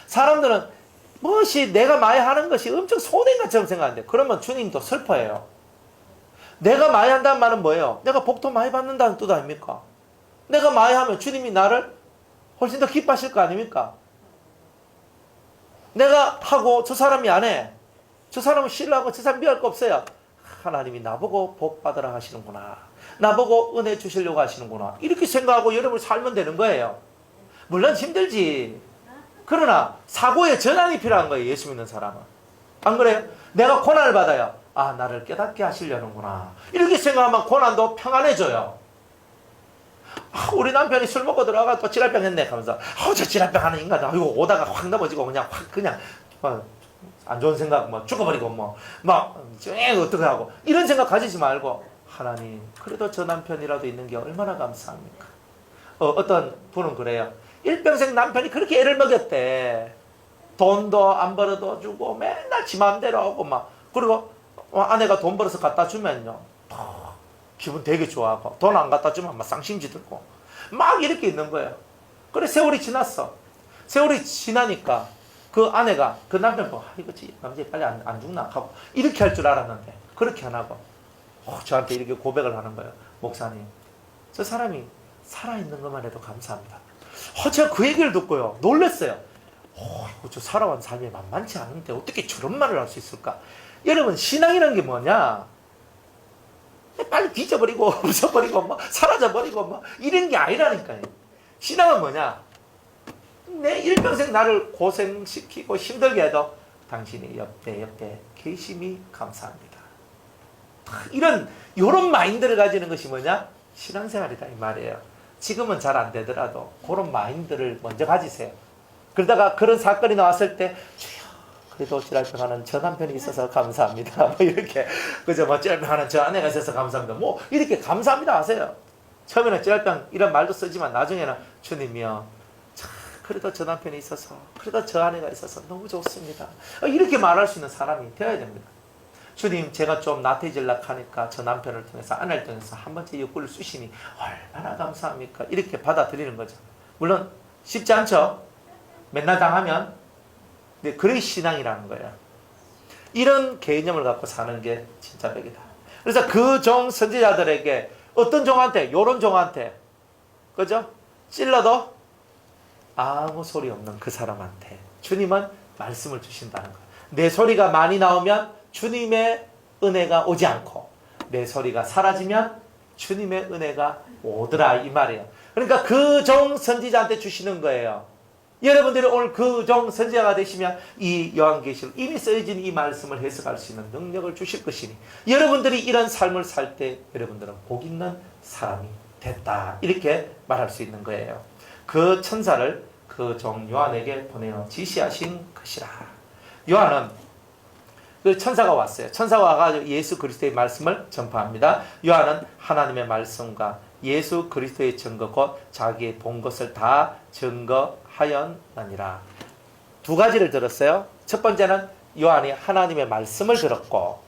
Speaker 1: 사람들은 무엇이 내가 많이 하는 것이 엄청 손해인 것처럼 생각하는데 그러면 주님도 슬퍼해요. 내가 많이 한다는 말은 뭐예요? 내가 복도 많이 받는다는 뜻 아닙니까? 내가 많이 하면 주님이 나를 훨씬 더 기뻐하실 거 아닙니까? 내가 하고 저 사람이 안 해. 저 사람은 싫어하고 저 사람 미워할 거 없어요. 하나님이 나보고 복 받으라 하시는구나. 나보고 은혜 주시려고 하시는구나. 이렇게 생각하고 여러분 살면 되는 거예요. 물론 힘들지. 그러나 사고의 전환이 필요한 거예요. 예수 믿는 사람은. 안 그래요? 내가 고난을 받아요. 아, 나를 깨닫게 하시려는구나. 이렇게 생각하면 고난도 평안해져요. 우리 남편이 술 먹고 들어가 또 지랄병 했네 하면서 저 지랄병 하는 인간 이거 오다가 확 넘어지고 그냥 안 좋은 생각 죽어버리고 어떻게 하고 이런 생각 가지지 말고 하나님 그래도 저 남편이라도 있는 게 얼마나 감사합니까? 어떤 분은 그래요. 일평생 남편이 그렇게 애를 먹였대. 돈도 안 벌어도 주고 맨날 지 마음대로 하고 막. 그리고 아내가 돈 벌어서 갖다 주면요, 기분 되게 좋아하고, 돈 안 갖다 주면 막 쌍심지 들고 막 이렇게 있는 거예요. 그래 세월이 지났어. 세월이 지나니까 그 아내가 그 남편 보고 이거지 남자 빨리 안 죽나 하고 이렇게 할 줄 알았는데 그렇게 안 하고 저한테 이렇게 고백을 하는 거예요. 목사님, 저 사람이 살아있는 것만 해도 감사합니다. 제가 그 얘기를 듣고요 놀랐어요. 저 살아온 삶이 만만치 않은데 어떻게 저런 말을 할 수 있을까? 여러분, 신앙이라는 게 뭐냐? 빨리 뒤져버리고 없어버리고 뭐 사라져버리고 뭐 이런 게 아니라니까요. 신앙은 뭐냐? 내 일평생 나를 고생시키고 힘들게 해도 당신이 내 옆에 계심이 감사합니다. 이런 마인드를 가지는 것이 뭐냐? 신앙생활이다 이 말이에요. 지금은 잘 안 되더라도 그런 마인드를 먼저 가지세요. 그러다가 그런 사건이 나왔을 때 주여, 그래도 찌랄병하는 저 남편이 있어서 감사합니다. 뭐 이렇게 그죠? 뭐 찌랄병하는 저 아내가 있어서 감사합니다. 뭐 이렇게 감사합니다 하세요. 처음에는 찌랄병 이런 말도 쓰지만 나중에는 주님이요, 그래도 저 남편이 있어서, 그래도 저 아내가 있어서 너무 좋습니다. 이렇게 말할 수 있는 사람이 되어야 됩니다. 주님, 제가 좀 나태해질라 하니까 저 남편을 통해서, 아내를 통해서 한 번째 옆구리를 쑤시니 얼마나 감사합니까? 이렇게 받아들이는 거죠. 물론 쉽지 않죠. 맨날 당하면. 근데 그게 신앙이라는 거예요. 이런 개념을 갖고 사는 게 진짜 백이다. 그래서 그 종 선지자들에게, 어떤 종한테? 요런 종한테, 그죠? 찔러도 아무 소리 없는 그 사람한테 주님은 말씀을 주신다는 거예요. 내 소리가 많이 나오면 주님의 은혜가 오지 않고, 내 소리가 사라지면 주님의 은혜가 오더라 이 말이에요. 그러니까 그 종 선지자한테 주시는 거예요. 여러분들이 오늘 그 종 선지자가 되시면 이 요한계시록 이미 쓰여진 이 말씀을 해석할 수 있는 능력을 주실 것이니, 여러분들이 이런 삶을 살 때 여러분들은 복 있는 사람이 됐다, 이렇게 말할 수 있는 거예요. 그 천사를 그 종 요한에게 보내어 지시하신 것이라. 요한은 그 천사가 왔어요. 천사가 와가지고 예수 그리스도의 말씀을 전파합니다. 요한은 하나님의 말씀과 예수 그리스도의 증거 곧 자기의 본 것을 다 증거하였느니라. 두 가지를 들었어요. 첫 번째는 요한이 하나님의 말씀을 들었고,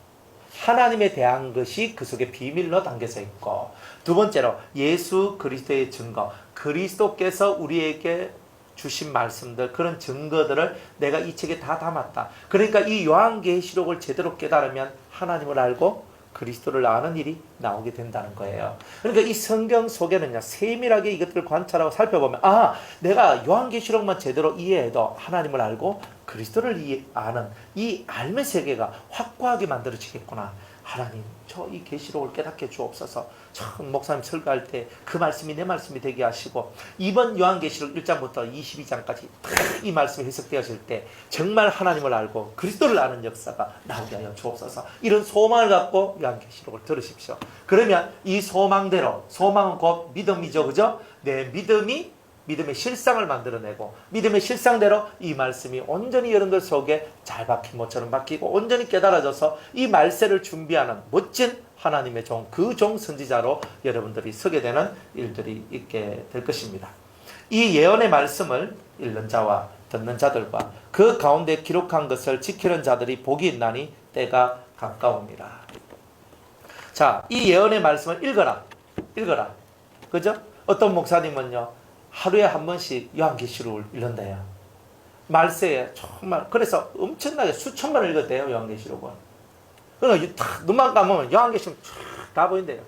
Speaker 1: 하나님에 대한 것이 그 속에 비밀로 담겨져 있고, 두 번째로 예수 그리스도의 증거, 그리스도께서 우리에게 주신 말씀들, 그런 증거들을 내가 이 책에 다 담았다. 그러니까 이 요한계시록을 제대로 깨달으면 하나님을 알고 그리스도를 아는 일이 나오게 된다는 거예요. 그러니까 이 성경 속에는요, 세밀하게 이것들을 관찰하고 살펴보면, 내가 요한계시록만 제대로 이해해도 하나님을 알고 그리스도를 아는 이 알매 세계가 확고하게 만들어지겠구나. 하나님, 저 이 계시록을 깨닫게 주옵소서. 참 목사님 설교할 때 그 말씀이 내 말씀이 되게 하시고, 이번 요한계시록 1장부터 22장까지 이 말씀이 해석되어질 때 정말 하나님을 알고 그리스도를 아는 역사가 나오게 하여 주옵소서. 이런 소망을 갖고 요한계시록을 들으십시오. 그러면 이 소망대로, 소망은 곧 믿음이죠, 그죠? 내 믿음의 실상을 만들어내고, 믿음의 실상대로 이 말씀이 온전히 여러분들 속에 잘 박힌 모처럼 박히고 온전히 깨달아져서 이 말세를 준비하는 멋진 하나님의 종, 그 종 선지자로 여러분들이 서게 되는 일들이 있게 될 것입니다. 이 예언의 말씀을 읽는 자와 듣는 자들과 그 가운데 기록한 것을 지키는 자들이 복이 있나니 때가 가까웁니다. 자, 이 예언의 말씀을 읽어라. 그죠? 어떤 목사님은요, 하루에 한 번씩 요한계시록을 읽는다요. 말세에 정말, 그래서 엄청나게 수천만 을 읽었대요, 요한계시록은. 그러니까 눈만 감으면 요한계시록 다 보인대요.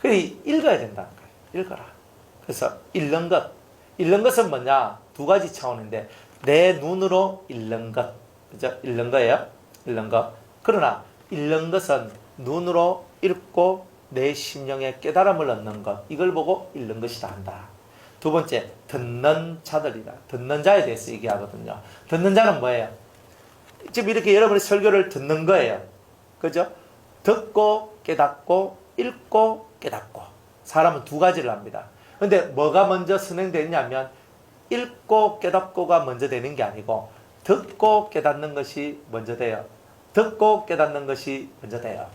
Speaker 1: 그래, 읽어야 된다는 거예요. 읽어라. 그래서 읽는 것은 뭐냐? 두 가지 차원인데, 내 눈으로 읽는 것, 그죠? 읽는 거예요. 읽는 것. 그러나 읽는 것은 눈으로 읽고 내 심령에 깨달음을 얻는 것, 이걸 보고 읽는 것이다 한다. 두 번째, 듣는 자들이다. 듣는 자에 대해서 얘기하거든요. 듣는 자는 뭐예요? 지금 이렇게 여러분의 설교를 듣는 거예요. 그죠? 듣고 깨닫고 읽고 깨닫고. 사람은 두 가지를 합니다. 근데 뭐가 먼저 선행되냐면, 읽고 깨닫고가 먼저 되는 게 아니고 듣고 깨닫는 것이 먼저 돼요. 듣고 깨닫는 것이 먼저 돼요.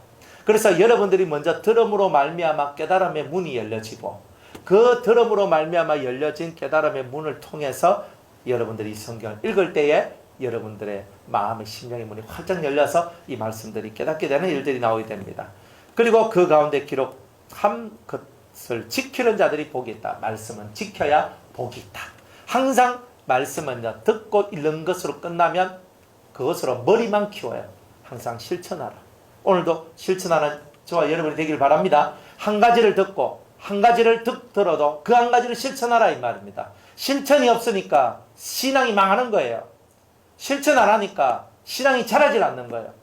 Speaker 1: 그래서 여러분들이 먼저 들음으로 말미암아 깨달음의 문이 열려지고, 그 들음으로 말미암아 열려진 깨달음의 문을 통해서 여러분들이 이 성경을 읽을 때에 여러분들의 마음의 심령의 문이 활짝 열려서 이 말씀들이 깨닫게 되는 일들이 나오게 됩니다. 그리고 그 가운데 기록한 것을 지키는 자들이 복이 있다. 말씀은 지켜야 복이 있다. 항상 말씀은 듣고 읽는 것으로 끝나면 그것으로 머리만 키워요. 항상 실천하라. 오늘도 실천하는 저와 여러분이 되길 바랍니다. 한 가지를 듣고 한 가지를 들어도 그 한 가지를 실천하라 이 말입니다. 실천이 없으니까 신앙이 망하는 거예요. 실천 안 하니까 신앙이 자라질 않는 거예요.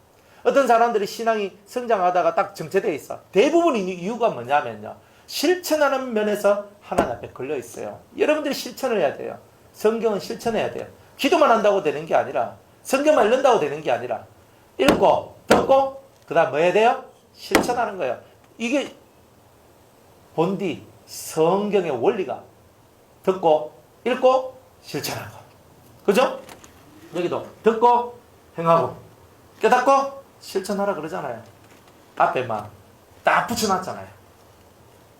Speaker 1: 어떤 사람들이 신앙이 성장하다가 딱 정체되어 있어. 대부분 이유가 뭐냐면요, 실천하는 면에서 하나님 앞에 걸려 있어요. 여러분들이 실천을 해야 돼요. 성경은 실천해야 돼요. 기도만 한다고 되는 게 아니라, 성경만 읽는다고 되는 게 아니라, 읽고 듣고 그 다음 뭐 해야 돼요? 실천하는 거예요. 이게 본디 성경의 원리가 듣고 읽고 실천하고, 그죠? 여기도 듣고 행하고 깨닫고 실천하라 그러잖아요. 앞에만 딱 붙여놨잖아요.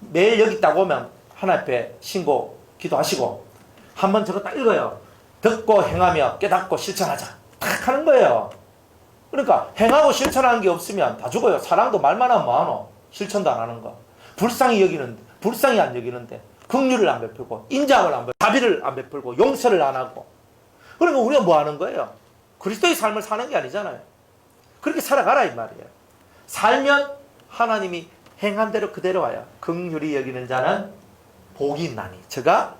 Speaker 1: 매일 여기 딱 오면 하나님 앞에 신고 기도하시고 한번 저거 딱 읽어요. 듣고 행하며 깨닫고 실천하자 딱 하는 거예요. 그러니까 행하고 실천하는 게 없으면 다 죽어요. 사랑도 말만 하면 뭐하노? 실천도 안 하는 거. 불쌍히 안 여기는데 긍휼을 안 베풀고 인자함을 안 베풀고 자비를 안 베풀고 용서를 안 하고, 그러니까 우리가 뭐 하는 거예요? 그리스도의 삶을 사는 게 아니잖아요. 그렇게 살아가라 이 말이에요. 살면 하나님이 행한 대로 그대로 와요. 긍휼히 여기는 자는 복이 있나니 저가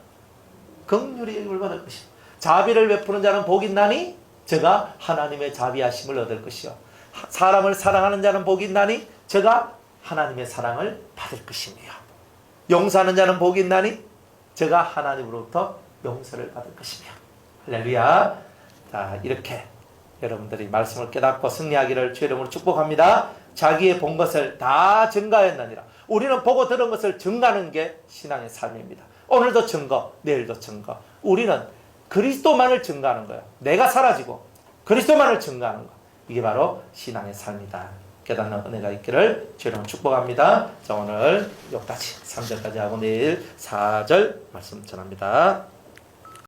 Speaker 1: 긍휼히 여김을 받을 것이요, 자비를 베푸는 자는 복이 있나니 저가 하나님의 자비하심을 얻을 것이요, 사람을 사랑하는 자는 복이 있나니 저가 하나님의 사랑을 받을 것이며, 용서하는 자는 복이 있나니 저가 하나님으로부터 용서를 받을 것이며. 할렐루야. 자, 이렇게 여러분들이 말씀을 깨닫고 승리하기를 주의 이름으로 축복합니다. 자기의 본 것을 다 증거하였느니라. 우리는 보고 들은 것을 증거하는 게 신앙의 삶입니다. 오늘도 증거, 내일도 증거. 우리는 그리스도만을 증거하는 거예요. 내가 사라지고 그리스도만을 증거하는 거. 이게 바로 신앙의 삶이다. 깨닫는 은혜가 있기를 주의 이름으로 축복합니다. 자, 오늘 여기까지 3절까지 하고 내일 4절 말씀 전합니다.